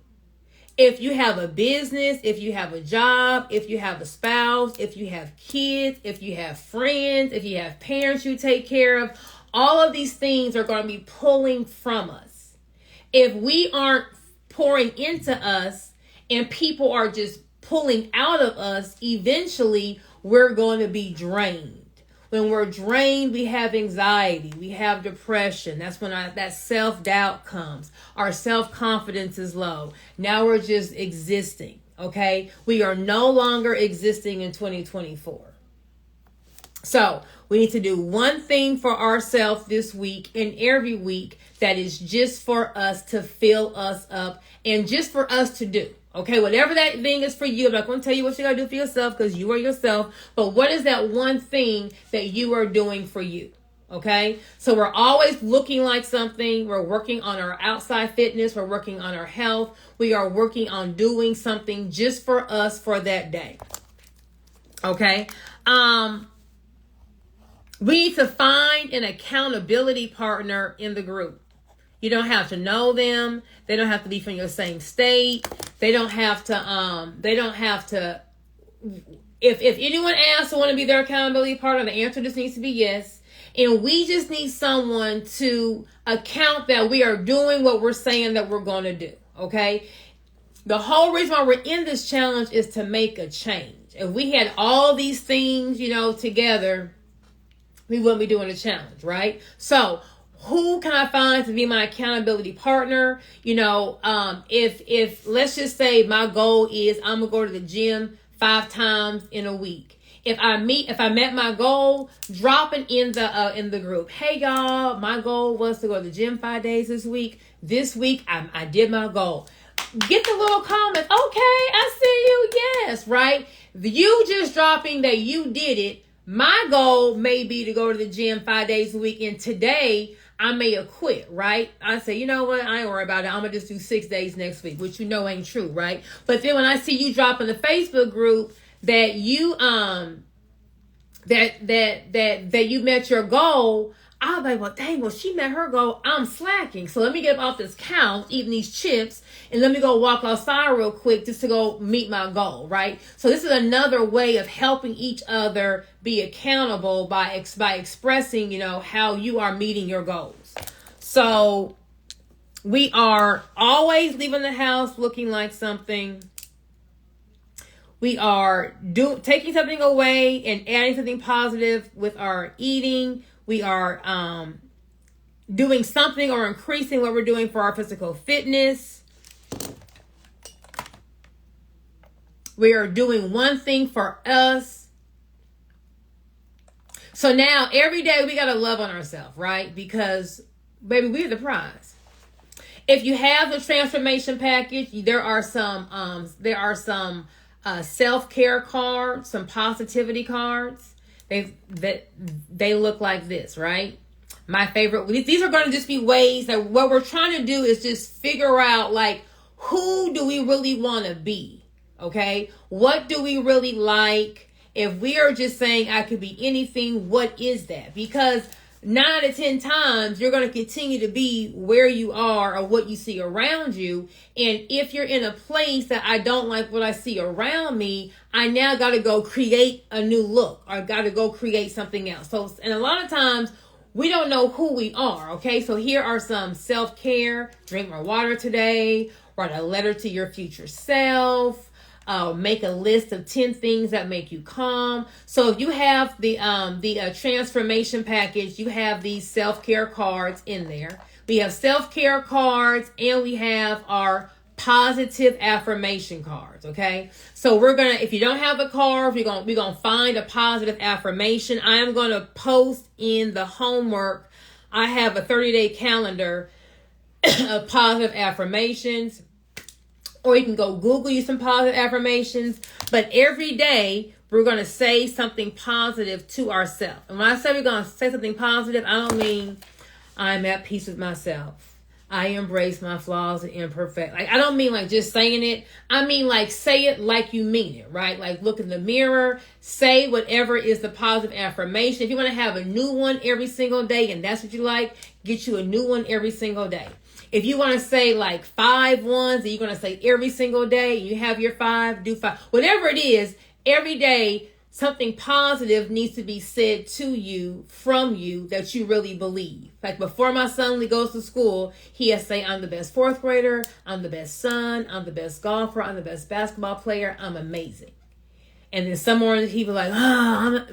If you have a business, if you have a job, if you have a spouse, if you have kids, if you have friends, if you have parents you take care of, all of these things are going to be pulling from us. If we aren't pouring into us and people are just pulling out of us, eventually we're going to be drained. When we're drained, we have anxiety, we have depression. That's when that self-doubt comes. Our self-confidence is low. Now we're just existing, okay? We are no longer existing in 2024. So we need to do one thing for ourselves this week and every week that is just for us to fill us up and just for us to do. Okay, whatever that thing is for you, I'm not going to tell you what you got to do for yourself because you are yourself. But what is that one thing that you are doing for you? Okay, so we're always looking like something. We're working on our outside fitness. We're working on our health. We are working on doing something just for us for that day. Okay, we need to find an accountability partner in the group. You don't have to know them. They don't have to be from your same state. They don't have to, if anyone asks to want to be their accountability partner, the answer just needs to be yes. And we just need someone to account that we are doing what we're saying that we're going to do. Okay. The whole reason why we're in this challenge is to make a change. If we had all these things, together, we wouldn't be doing a challenge, right? So who can I find to be my accountability partner? If let's just say my goal is I'm gonna go to the gym 5 times in a week. If I met my goal, drop it in the group. Hey y'all, my goal was to go to the gym 5 days this week. This week I did my goal. Get the little comments. Okay, I see you. Yes, right. You just dropping that you did it. My goal may be to go to the gym 5 days a week, and today I may have quit, right? I say, you know what? I ain't worry about it. I'm going to just do 6 days next week, which ain't true, right? But then when I see you drop in the Facebook group that you, that you met your goal, I'll be like, well, dang, well, she met her goal. I'm slacking. So let me get off this couch, eating these chips, and let me go walk outside real quick just to go meet my goal, right? So this is another way of helping each other be accountable by expressing, how you are meeting your goals. So we are always leaving the house looking like something. We are taking something away and adding something positive with our eating. We are doing something or increasing what we're doing for our physical fitness. We are doing one thing for us. So now every day we got to love on ourselves, right? Because, baby, we're the prize. If you have the transformation package, there are some self-care cards, some positivity cards. They look like this, right? My favorite, these are going to just be ways that what we're trying to do is just figure out, like, who do we really want to be? Okay. What do we really like? If we are just saying I could be anything, what is that? Because 9 out of 10 times you're going to continue to be where you are or what you see around you. And if you're in a place that I don't like what I see around me, I now got to go create a new look or got to go create something else. So, and a lot of times we don't know who we are. Okay. So here are some self-care. Drink more water today. Write a letter to your future self. Make a list of 10 things that make you calm. So if you have the transformation package, you have these self-care cards in there. We have self-care cards and we have our positive affirmation cards. Okay. So if you don't have a card, we're going to find a positive affirmation. I am going to post in the homework. I have a 30-day calendar of positive affirmations. Or you can go Google you some positive affirmations. But every day, we're going to say something positive to ourselves. And when I say we're going to say something positive, I don't mean I'm at peace with myself. I embrace my flaws and imperfections. Like, I don't mean like just saying it. I mean like say it like you mean it, right? Like look in the mirror, say whatever is the positive affirmation. If you want to have a new one every single day and that's what you like, get you a new one every single day. If you want to say like 5 ones that you're going to say every single day, you have your 5, do 5. Whatever it is, every day, something positive needs to be said to you, from you, that you really believe. Like before my son goes to school, he has to say, I'm the best 4th grader, I'm the best son, I'm the best golfer, I'm the best basketball player, I'm amazing. And then some more people like,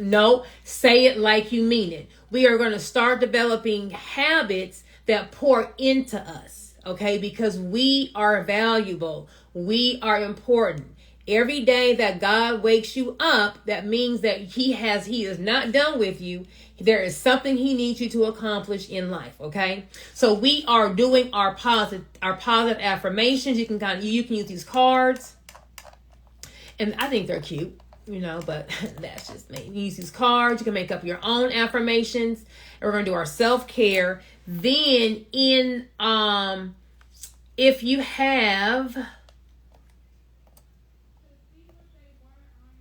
no, say it like you mean it. We are going to start developing habits that pour into us, okay? Because we are valuable. We are important. Every day that God wakes you up, that means that he is not done with you. There is something he needs you to accomplish in life, okay? So we are doing our positive affirmations. You can use these cards. And I think they're cute, but that's just me. You use these cards. You can make up your own affirmations. And we're going to do our self-care. Then if you have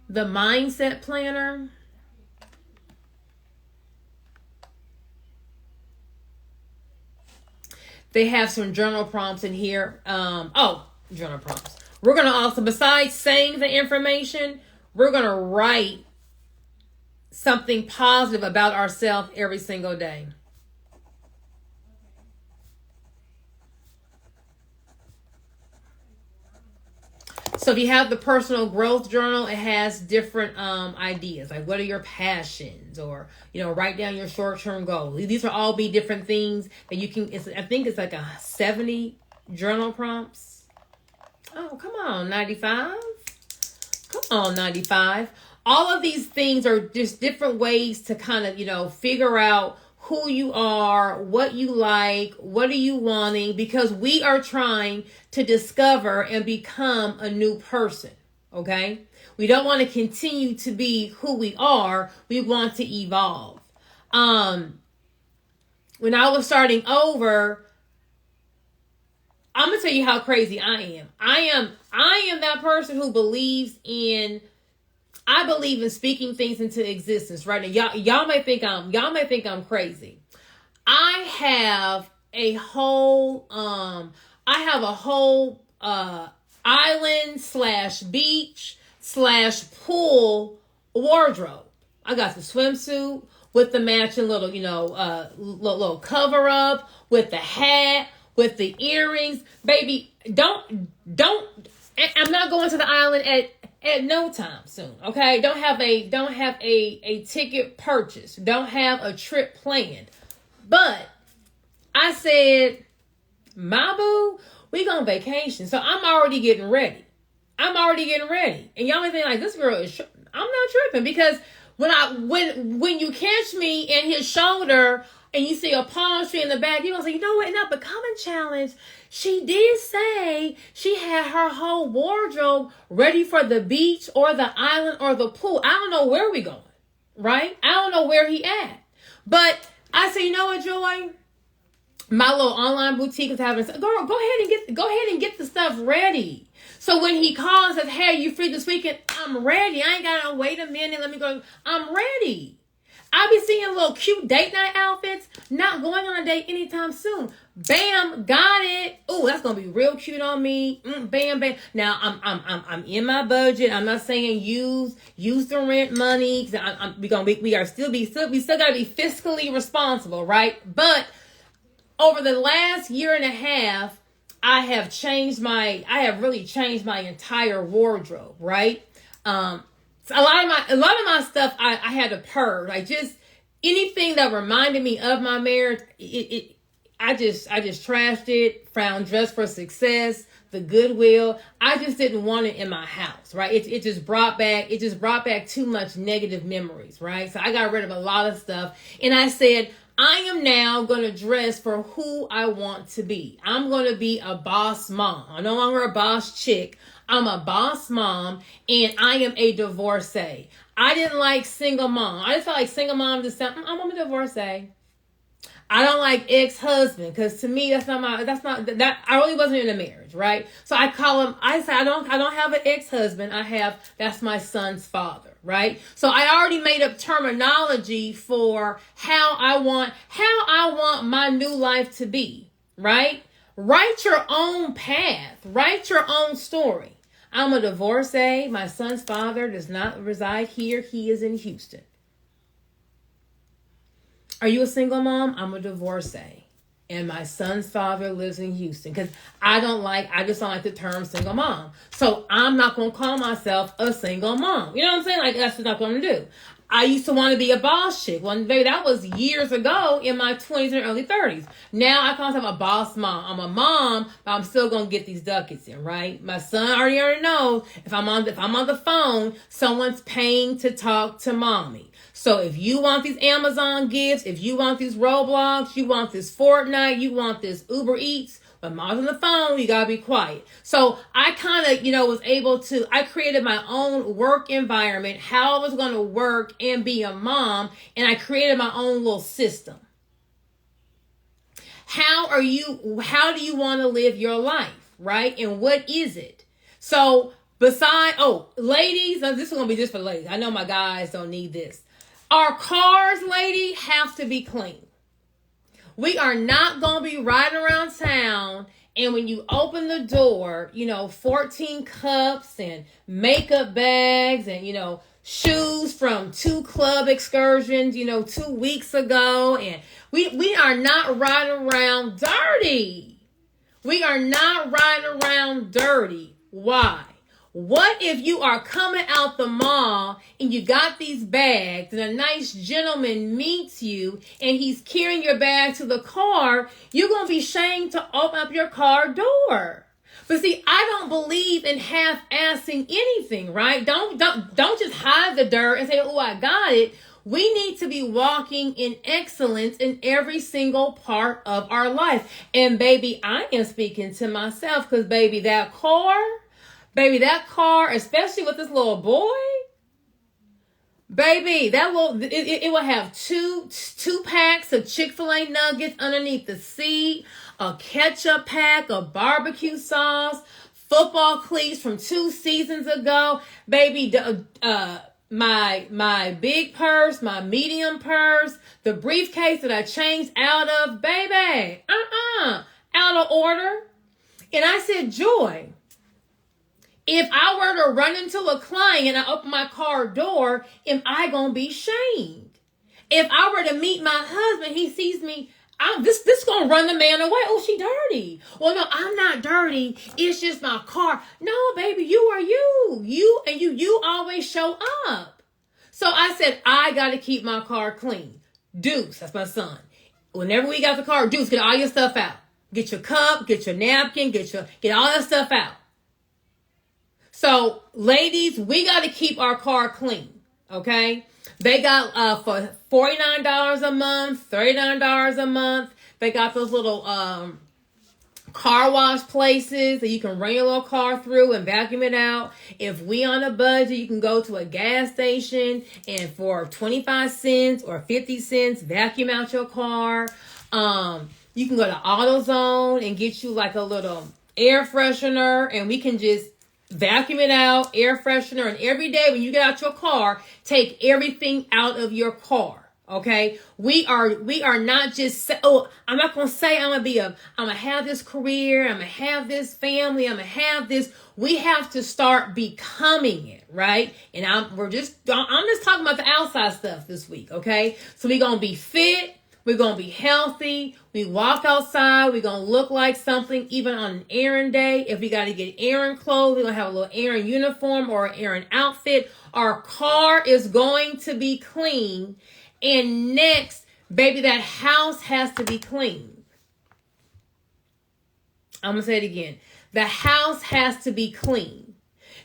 the mindset planner, they have some journal prompts in here. Journal prompts. We're going to also, besides saying the information, we're going to write something positive about ourselves every single day. So if you have the personal growth journal, it has different ideas, like what are your passions, or write down your short-term goals. These will all be different things that you can. I think it's like 70 journal prompts. Oh, come on, 95. Come on, 95. All of these things are just different ways to kind of figure out who you are, what you like, what are you wanting, because we are trying to discover and become a new person, okay? We don't want to continue to be who we are. We want to evolve. When I was starting over, I'm going to tell you how crazy I am. I am that person who believes in, I believe in speaking things into existence, right? And y'all may think I'm crazy. I have a whole island/beach/pool wardrobe. I got the swimsuit with the matching little cover up, with the hat, with the earrings. Baby, don't I'm not going to the island at no time soon, okay? Don't have a ticket purchased. Don't have a trip planned. But I said, my boo, we going vacation. So I'm already getting ready. And y'all may think like, this girl is, I'm not tripping, because when you catch me in his shoulder and you see a palm tree in the back, you're going to say, in that Becoming Challenge, she did say she had her whole wardrobe ready for the beach or the island or the pool. I don't know where we going, right? I don't know where he at. But I say, you know what, Joy? My little online boutique is having, go ahead and get the stuff ready. So when he calls and says, hey, you free this weekend? I'm ready. I ain't got to wait a minute. Let me go. I'm ready. I'll be seeing little cute date night outfits. Not going on a date anytime soon. Bam, got it. Oh, that's gonna be real cute on me. Bam, bam. Now I'm in my budget. I'm not saying use the rent money. We still gotta be fiscally responsible, right? But over the last year and a half, I have really changed my entire wardrobe, right? So a lot of my stuff I had to purge. Like, just anything that reminded me of my marriage, I just trashed it. Found Dress for Success, the Goodwill. I just didn't want it in my house, right? It just brought back too much negative memories, right? So I got rid of a lot of stuff, and I said, I am now going to dress for who I want to be. I'm going to be a boss mom. I'm no longer a boss chick. I'm a boss mom, and I am a divorcee. I didn't like single mom. I just felt like single mom just said, I'm a divorcee. I don't like ex-husband, because to me that I really wasn't in a marriage, right? So I say I don't have an ex-husband. That's my son's father, right? So I already made up terminology for how I want my new life to be, right? Write your own path. Write your own story. I'm a divorcee. My son's father does not reside here. He is in Houston. Are you a single mom? I'm a divorcee. and my son's father lives in Houston, because I just don't like the term single mom. So I'm not going to call myself a single mom. You know what I'm saying? Like, that's what I'm going to do. I used to want to be a boss chick. Well, baby, that was years ago in my 20s and early 30s. Now I call myself a boss mom. I'm a mom, but I'm still going to get these ducats in, right? My son already knows if I'm on the phone, someone's paying to talk to mommy. So if you want these Amazon gifts, if you want these Roblox, you want this Fortnite, you want this Uber Eats, when mom's on the phone, you gotta be quiet. So I kind of, was able to, I created my own work environment, how I was going to work and be a mom, and I created my own little system. How do you want to live your life, right? And what is it? So ladies, this is going to be just for ladies. I know my guys don't need this. Our cars, lady, have to be clean. We are not going to be riding around town, and when you open the door, 14 cups and makeup bags and, shoes from 2 club excursions, 2 weeks ago. And we are not riding around dirty. We are not riding around dirty. Why? What if you are coming out the mall and you got these bags and a nice gentleman meets you and he's carrying your bag to the car? You're going to be ashamed to open up your car door. But see, I don't believe in half-assing anything, right? Don't just hide the dirt and say, oh, I got it. We need to be walking in excellence in every single part of our life. And baby, I am speaking to myself, because baby, that car, especially with this little boy, baby, it will have two packs of Chick-fil-A nuggets underneath the seat, a ketchup pack, a barbecue sauce, football cleats from 2 seasons ago, baby, my big purse, my medium purse, the briefcase that I changed out of, baby, out of order. And I said, Joy, if I were to run into a client and I open my car door, am I going to be shamed? If I were to meet my husband, he sees me, this going to run the man away. Oh, she dirty. Well, no, I'm not dirty. It's just my car. No, baby, you are you. You always show up. So I said, I got to keep my car clean. Deuce, that's my son. Whenever we got the car, Deuce, get all your stuff out. Get your cup, get your napkin, get all that stuff out. So, ladies, we got to keep our car clean, okay? They got for $49 a month, $39 a month. They got those little car wash places that you can run your little car through and vacuum it out. If we on a budget, you can go to a gas station and for 25 cents or 50 cents, vacuum out your car. You can go to AutoZone and get you like a little air freshener, and we can just vacuum it out, air freshener, and every day when you get out your car, take everything out of your car. Okay, we are not just I'm not gonna say I'm gonna have this career, I'm gonna have this family, I'm gonna have this. We have to start becoming it, right? And I'm just talking about the outside stuff this week. Okay, so we're gonna be fit. We're going to be healthy. We walk outside. We're going to look like something even on an errand day. If we got to get errand clothes, we're going to have a little errand uniform or an errand outfit. Our car is going to be clean. And next, baby, that house has to be clean. I'm going to say it again. The house has to be clean.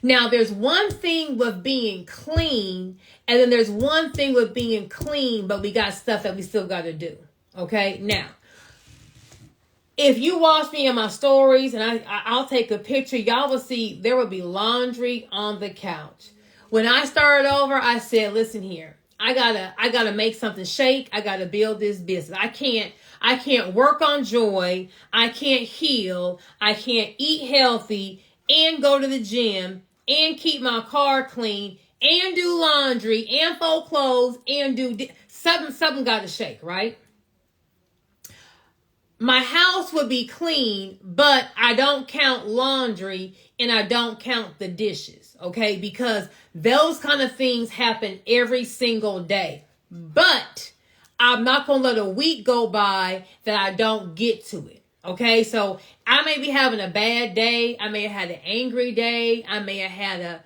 Now, there's one thing with being clean, and then there's one thing with being clean, but we got stuff that we still got to do. Okay? Now, if you watch me in my stories, and I'll take a picture, y'all will see there will be laundry on the couch. When I started over, I said, listen here, I gotta make something shake. I gotta build this business. I can't work on joy. I can't heal. I can't eat healthy and go to the gym and keep my car clean and do laundry and fold clothes and do something got to shake, right? My house would be clean, but I don't count laundry and I don't count the dishes, okay? Because those kind of things happen every single day. But I'm not going to let a week go by that I don't get to it. Okay, so I may be having a bad day. I may have had an angry day. I may have had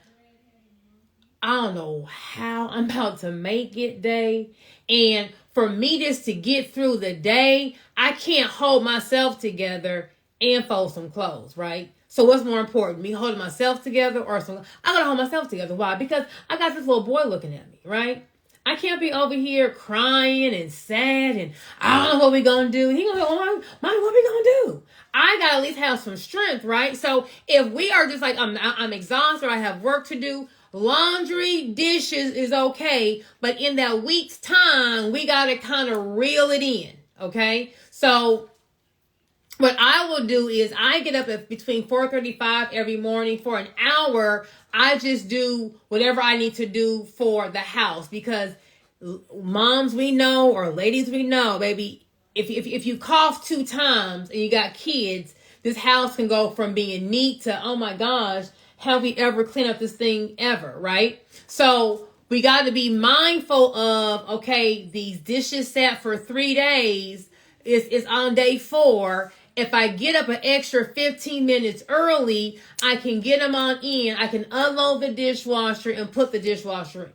I don't know how I'm about to make it day. And for me just to get through the day, I can't hold myself together and fold some clothes, right? So what's more important, me holding myself together or some? I gotta hold myself together. Why? Because I got this little boy looking at me, right? I can't be over here crying and sad and I don't know what we gonna do. He gonna go, oh, Mommy, what we gonna do? I gotta at least have some strength, right? So if we are just like, I'm exhausted, or I have work to do, laundry, dishes is okay. But in that week's time, we gotta kind of reel it in, okay? So what I will do is I get up at between 4:35 every morning for an hour. I just do whatever I need to do for the house, because moms we know, or ladies we know, baby, if you cough 2 times and you got kids, this house can go from being neat to, oh my gosh, have we ever cleaned up this thing ever, right? So we got to be mindful of, okay, these dishes sat for 3 days. It's on day 4. If I get up an extra 15 minutes early, I can get them on in. I can unload the dishwasher and put the dishwasher,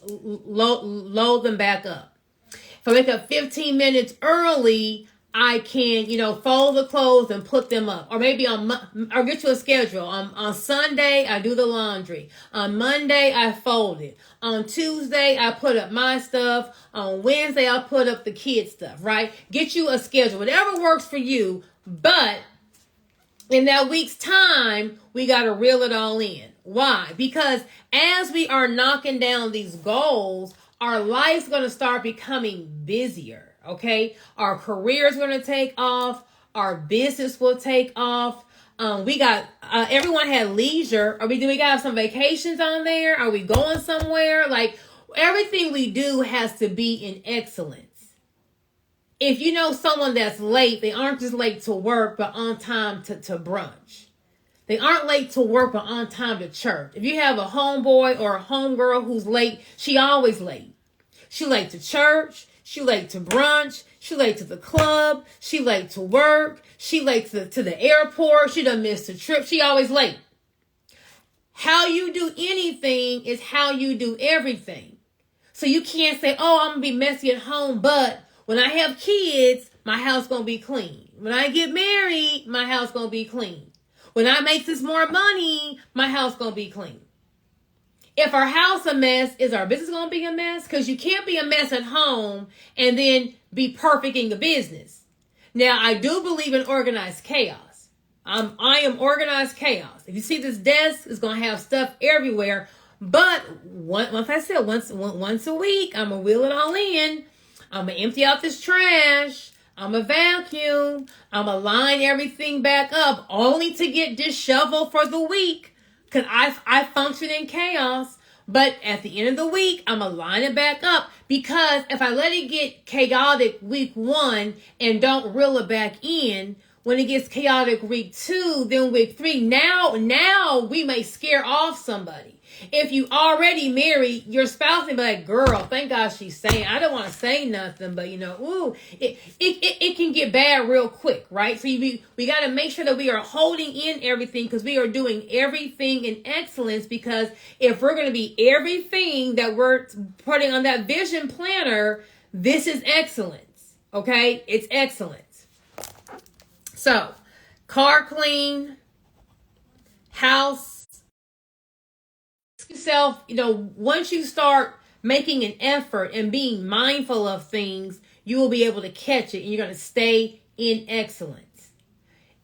load them back up. If I wake up 15 minutes early, I can, fold the clothes and put them up. Or maybe or get you a schedule. On Sunday, I do the laundry. On Monday, I fold it. On Tuesday, I put up my stuff. On Wednesday, I'll put up the kids' stuff, right? Get you a schedule. Whatever works for you. But in that week's time, we got to reel it all in. Why? Because as we are knocking down these goals, our life's going to start becoming busier. Okay, our career's going to take off. Our business will take off. We got everyone had leisure. Do we got some vacations on there? Are we going somewhere? Like, everything we do has to be in excellence. If you know someone that's late, they aren't just late to work, but on time to brunch. They aren't late to work, but on time to church. If you have a homeboy or a homegirl who's late, she always late. She late to church. She late to brunch. She late to the club. She late to work. She late to the airport. She done missed a trip. She always late. How you do anything is how you do everything. So you can't say, oh, I'm going to be messy at home, but when I have kids, my house going to be clean. When I get married, my house going to be clean. When I make this more money, my house going to be clean. If our house a mess, is our business going to be a mess? Because you can't be a mess at home and then be perfect in your business. Now, I do believe in organized chaos. I am organized chaos. If you see this desk, it's going to have stuff everywhere. But once a week, I'm going to wheel it all in. I'm going to empty out this trash. I'm going to vacuum. I'm going to line everything back up only to get disheveled for the week. Because I function in chaos. But at the end of the week, I'm going to line it back up. Because if I let it get chaotic week 1 and don't reel it back in, when it gets chaotic week 2, then week 3, now we may scare off somebody. If you already married, your spouse may be like, girl, thank God she's saying, I don't want to say nothing, but it can get bad real quick, right? So we got to make sure that we are holding in everything, because we are doing everything in excellence. Because if we're going to be everything that we're putting on that vision planner, this is excellence, okay? It's excellence. So, car clean, house, yourself, once you start making an effort and being mindful of things, you will be able to catch it and you're going to stay in excellence.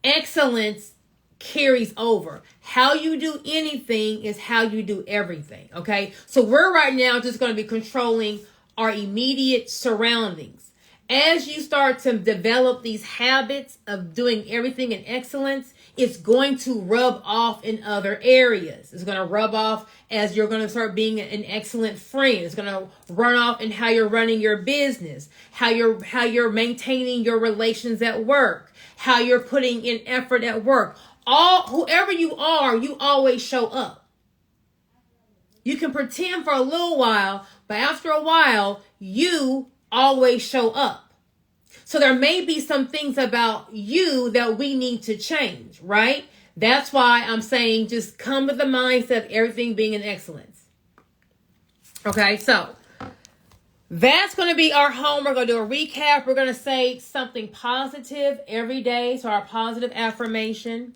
Excellence carries over. How you do anything is how you do everything, okay? So we're right now just going to be controlling our immediate surroundings. As you start to develop these habits of doing everything in excellence, it's going to rub off in other areas. It's going to rub off as you're going to start being an excellent friend. It's going to run off in how you're running your business, how you're maintaining your relations at work, how you're putting in effort at work. Whoever you are, you always show up. You can pretend for a little while, but after a while, you always show up. So there may be some things about you that we need to change, right? That's why I'm saying just come with the mindset of everything being in excellence. Okay, so that's going to be our homework. We're going to do a recap. We're going to say something positive every day. So our positive affirmation.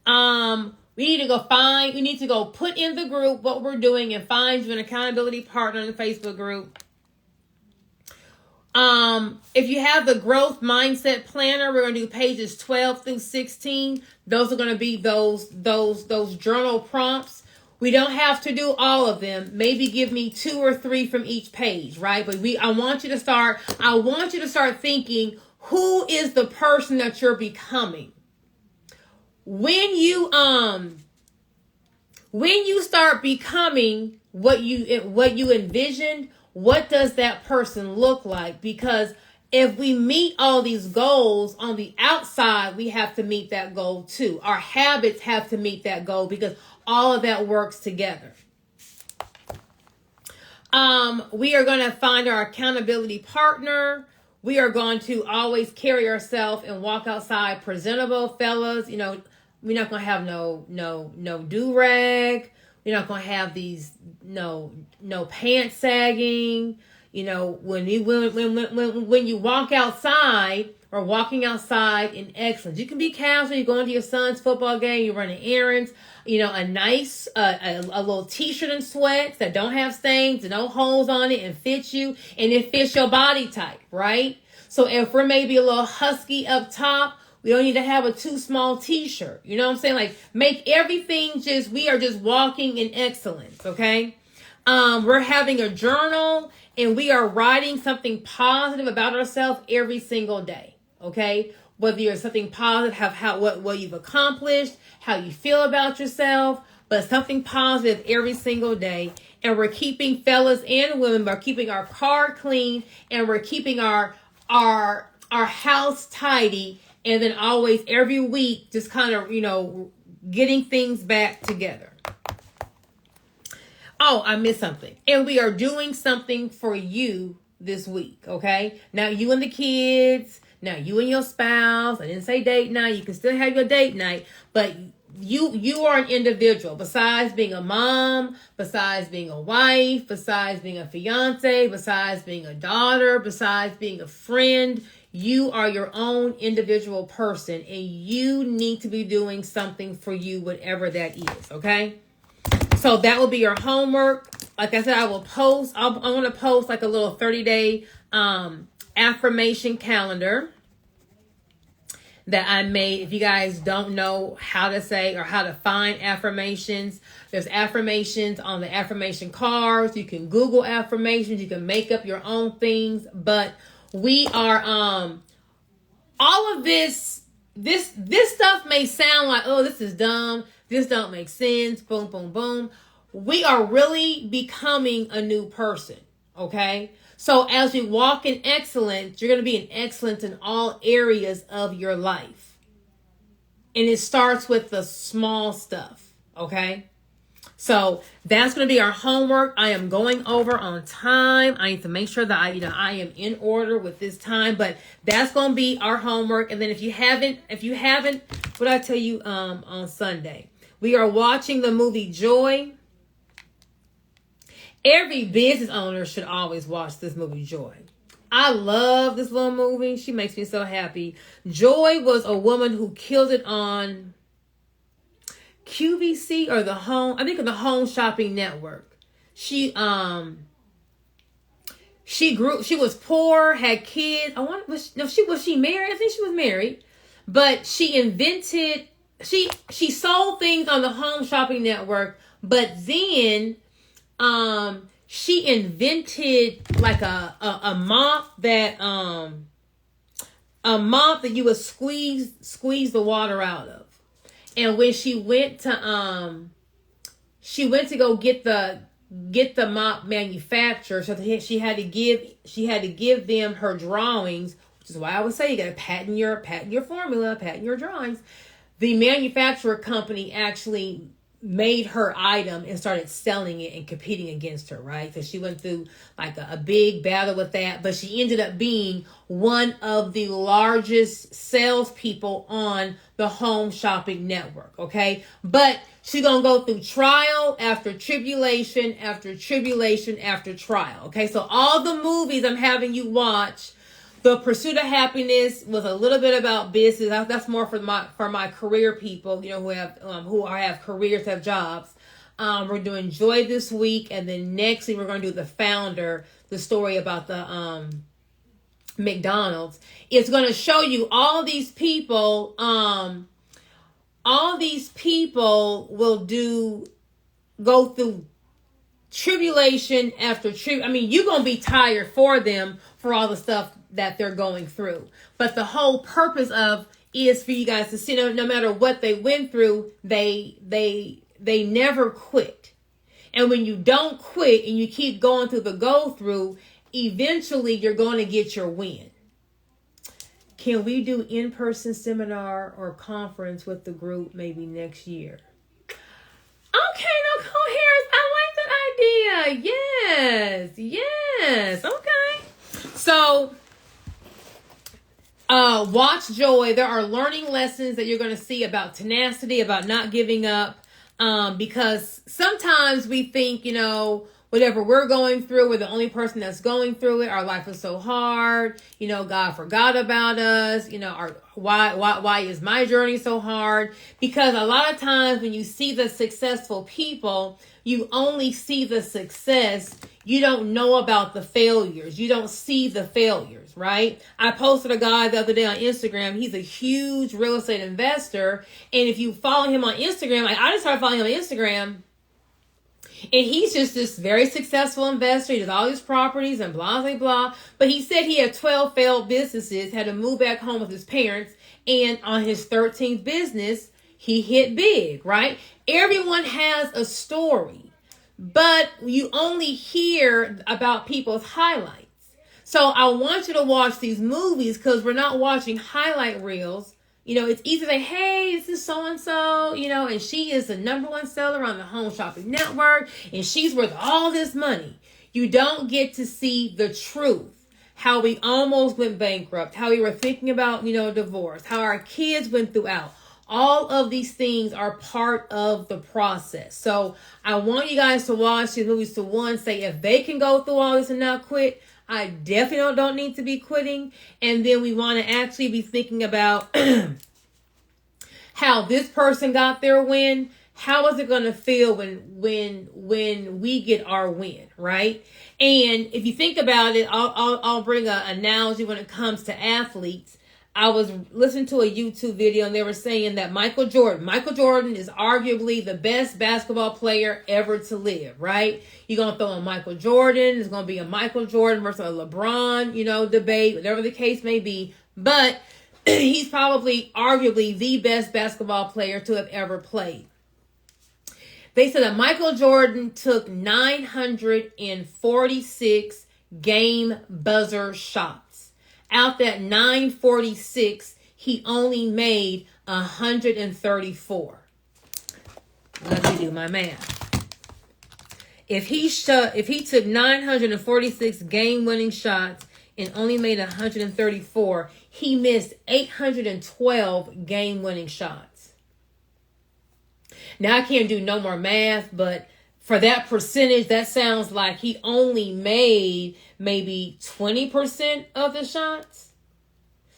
We need to go put in the group what we're doing and find you an accountability partner in the Facebook group. If you have the growth mindset planner, we're going to do pages 12 through 16. Those are going to be those journal prompts. We don't have to do all of them. Maybe give me 2 or 3 from each page, right? But I want you to start thinking, who is the person that you're becoming? When you start becoming what you envisioned, what does that person look like? Because if we meet all these goals on the outside, we have to meet that goal too. Our habits have to meet that goal because all of that works together. We are going to find our accountability partner. We are going to always carry ourselves and walk outside presentable, fellas. You know, we're not going to have no do-rag. We're not going to have these no pants sagging. You know, when you walk outside or walking outside in excellence, you can be casual. You're going to your son's football game. You're running errands. You know, a nice a little t-shirt and sweats that don't have stains and no holes on it and fits you and it fits your body type, right? So if we're maybe a little husky up top, we don't need to have a too small t-shirt. You know what I'm saying? Like, make everything we are just walking in excellence, okay? We're having a journal and we are writing something positive about ourselves every single day, okay? Whether you're something positive, what you've accomplished, how you feel about yourself, but something positive every single day. And we're keeping, fellas and women, we're keeping our car clean and we're keeping our house tidy. And then always every week, just kind of, getting things back together. Oh, I missed something. And we are doing something for you this week, okay? Now, you and the kids, now you and your spouse. I didn't say date night. You can still have your date night, but you are an individual. Besides being a mom, besides being a wife, besides being a fiance, besides being a daughter, besides being a friend, you are your own individual person and you need to be doing something for you, whatever that is, okay? So that will be your homework. Like I said, I'm going to post like a little 30-day affirmation calendar that I made. If you guys don't know how to say or how to find affirmations, there's affirmations on the affirmation cards. You can Google affirmations. You can make up your own things, but we are, all of this stuff may sound like, oh, this is dumb. This don't make sense. Boom, boom, boom. We are really becoming a new person. Okay. So as we walk in excellence, you're going to be in excellence in all areas of your life. And it starts with the small stuff. Okay. So that's going to be our homework. I am going over on time. I need to make sure that I am in order with this time, but that's going to be our homework. And then if you haven't, what I tell you, on Sunday, we are watching the movie Joy. Every business owner should always watch this movie Joy. I love this little movie. She makes me so happy. Joy was a woman who killed it on QVC or the Home Shopping Network. She was poor, had kids. Was she married? I think she was married. But she sold things on the Home Shopping Network, but then she invented like a mop that you would squeeze the water out of. And when she went to go get the mop manufacturer, so she had to give them her drawings, which is why I would say you got to patent your formula, patent your drawings. The manufacturer company actually made her item and started selling it and competing against her, right? So she went through like a big battle with that, but she ended up being one of the largest salespeople on the Home Shopping Network, okay? But she's going to go through trial after tribulation after tribulation after trial, okay? So all the movies I'm having you watch, The Pursuit of Happiness was a little bit about business. That's more for my career people, who have careers, have jobs. We're doing Joy this week, and then next week we're going to do The Founder, the story about the McDonald's. It's going to show you all these people. All these people will go through tribulation after tribulation. I mean, you're going to be tired for them for all the stuff that they're going through. But the whole purpose is for you guys to see, no matter what they went through, they never quit. And when you don't quit and you keep going through the go through, eventually you're going to get your win. Can we do in-person seminar or conference with the group maybe next year? Okay, Nicole Harris, I like that idea. Yes. Okay. So, watch Joy. There are learning lessons that you're going to see about tenacity, about not giving up. Because sometimes we think, whatever we're going through, we're the only person that's going through it. Our life is so hard. God forgot about us. Why is my journey so hard? Because a lot of times when you see the successful people, you only see the success. You don't know about the failures. You don't see the failures, right? I posted a guy the other day on Instagram. He's a huge real estate investor. And if you follow him on Instagram, I just started following him on Instagram. And he's just this very successful investor. He does all these properties and blah, blah, blah. But he said he had 12 failed businesses, had to move back home with his parents. And on his 13th business, he hit big, right? Everyone has a story, but you only hear about people's highlights. So I want you to watch these movies because we're not watching highlight reels. It's easy to say, hey, this is so-and-so, and she is the number one seller on the Home Shopping Network, and she's worth all this money. You don't get to see the truth, how we almost went bankrupt, how we were thinking about, divorce, how our kids went throughout. All of these things are part of the process. So I want you guys to watch these movies to say if they can go through all this and not quit, I definitely don't need to be quitting. And then we want to actually be thinking about how this person got their win. How is it going to feel when we get our win, right? And if you think about it, I'll bring an analogy when it comes to athletes. I was listening to a YouTube video and they were saying that Michael Jordan is arguably the best basketball player ever to live, right? You're going to throw in Michael Jordan. It's going to be a Michael Jordan versus a LeBron, debate, whatever the case may be. But he's probably arguably the best basketball player to have ever played. They said that Michael Jordan took 946 game buzzer shots. Out that 946, he only made 134. Let me do my math. If he took 946 game-winning shots and only made 134, he missed 812 game-winning shots. Now, I can't do no more math, but for that percentage, that sounds like he only made maybe 20% of the shots.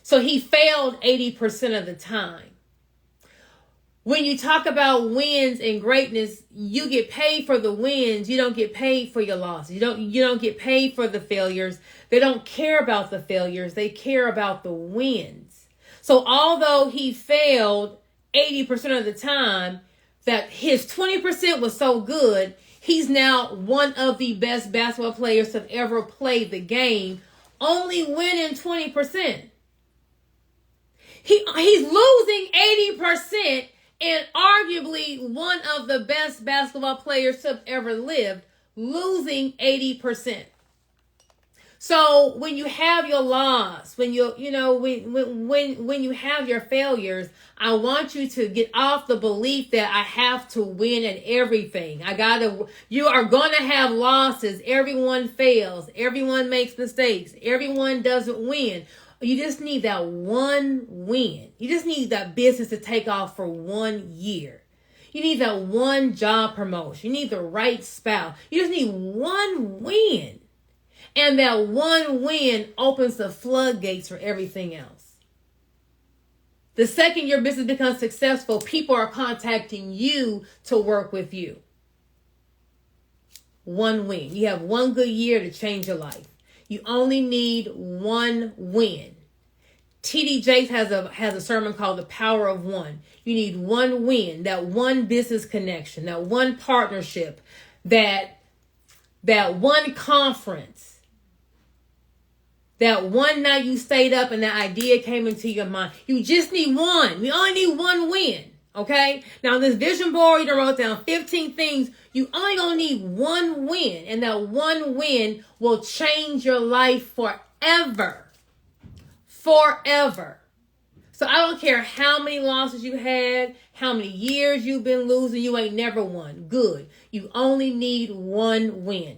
So he failed 80% of the time. When you talk about wins and greatness, you get paid for the wins. You don't get paid for your losses. You don't get paid for the failures. They don't care about the failures. They care about the wins. So although he failed 80% of the time, that his 20% was so good, he's now one of the best basketball players to have ever played the game, only winning 20%. He's losing 80% and arguably one of the best basketball players to have ever lived, losing 80%. So when you have your loss, when when you have your failures, I want you to get off the belief that I have to win at everything. You are going to have losses. Everyone fails. Everyone makes mistakes. Everyone doesn't win. You just need that one win. You just need that business to take off for 1 year. You need that one job promotion. You need the right spouse. You just need one win. And that one win opens the floodgates for everything else. The second your business becomes successful, people are contacting you to work with you. One win. You have one good year to change your life. You only need one win. TD Jakes has a sermon called The Power of One. You need one win, that one business connection, that one partnership, that one conference, that one night you stayed up and that idea came into your mind. You just need one. We only need one win. Okay? Now, this vision board, you wrote down 15 things. You only gonna need one win. And that one win will change your life forever. Forever. So I don't care how many losses you had, how many years you've been losing, you ain't never won. Good. You only need one win.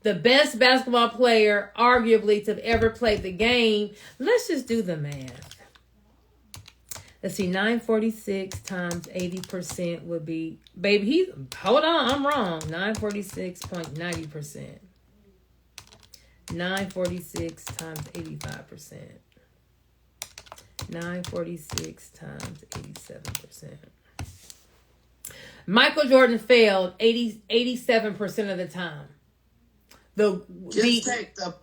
The best basketball player, arguably, to have ever played the game. Let's just do the math. Let's see, 946 times 80% would be, hold on, I'm wrong. 946.90%. 946 times 85%. 946 times 87%. Michael Jordan failed 87% of the time. Just take the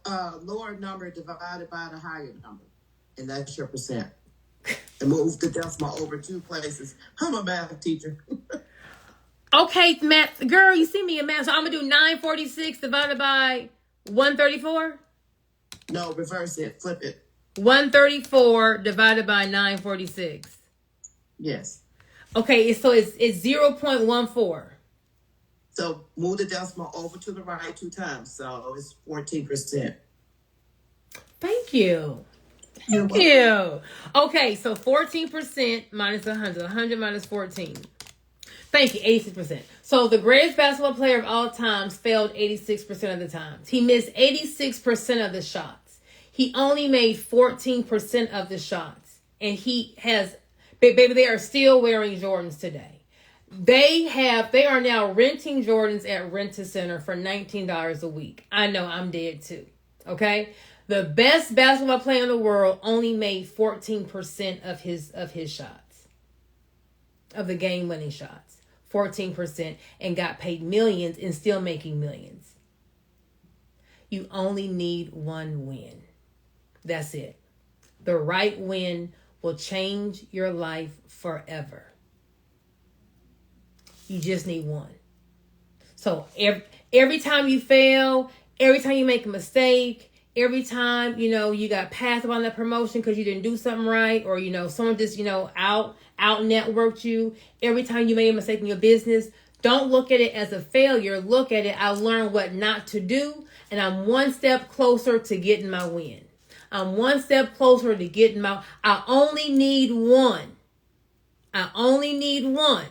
lower number divided by the higher number, and that's your percent. And move the decimal over 2 places. I'm a math teacher. Okay, math girl, you see me in math. So I'm gonna do 946 divided by 134. No, reverse it. Flip it. 134 divided by 946. Yes. Okay, so it's 0.14. So move the decimal over to the right 2 times. So it's 14%. Thank you. Thank you. Okay, so 14% minus 100. 100 minus 14. Thank you, 86%. So the greatest basketball player of all times failed 86% of the times. He missed 86% of the shots. He only made 14% of the shots. And he has, baby, they are still wearing Jordans today. They are now renting Jordans at Rent-A-Center for $19 a week. I know, I'm dead too. Okay? The best basketball player in the world only made 14% of his shots. Of the game-winning shots. 14%, and got paid millions and still making millions. You only need one win. That's it. The right win will change your life forever. You just need one. So every time you fail, every time you make a mistake, every time, you got passed up on that promotion because you didn't do something right, or, someone just, out networked you, every time you made a mistake in your business, don't look at it as a failure. Look at it, I learned what not to do, and I'm one step closer to getting my win. I'm one step closer to getting I only need one. I only need one.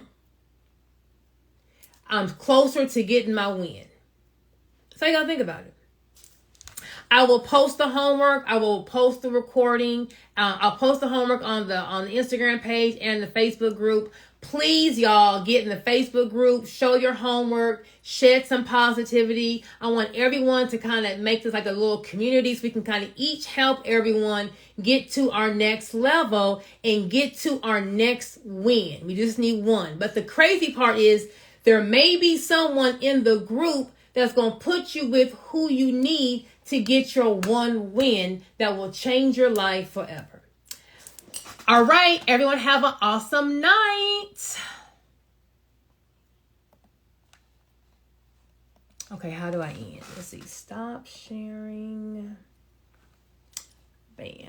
I'm closer to getting my win. So you gotta think about it. I will post the homework. I will post the recording. I'll post the homework on the Instagram page and the Facebook group. Please, y'all, get in the Facebook group. Show your homework. Shed some positivity. I want everyone to kind of make this like a little community so we can kind of each help everyone get to our next level and get to our next win. We just need one. But the crazy part is there may be someone in the group that's going to put you with who you need to get your one win that will change your life forever. All right, everyone have an awesome night. Okay, how do I end? Let's see. Stop sharing. Bam.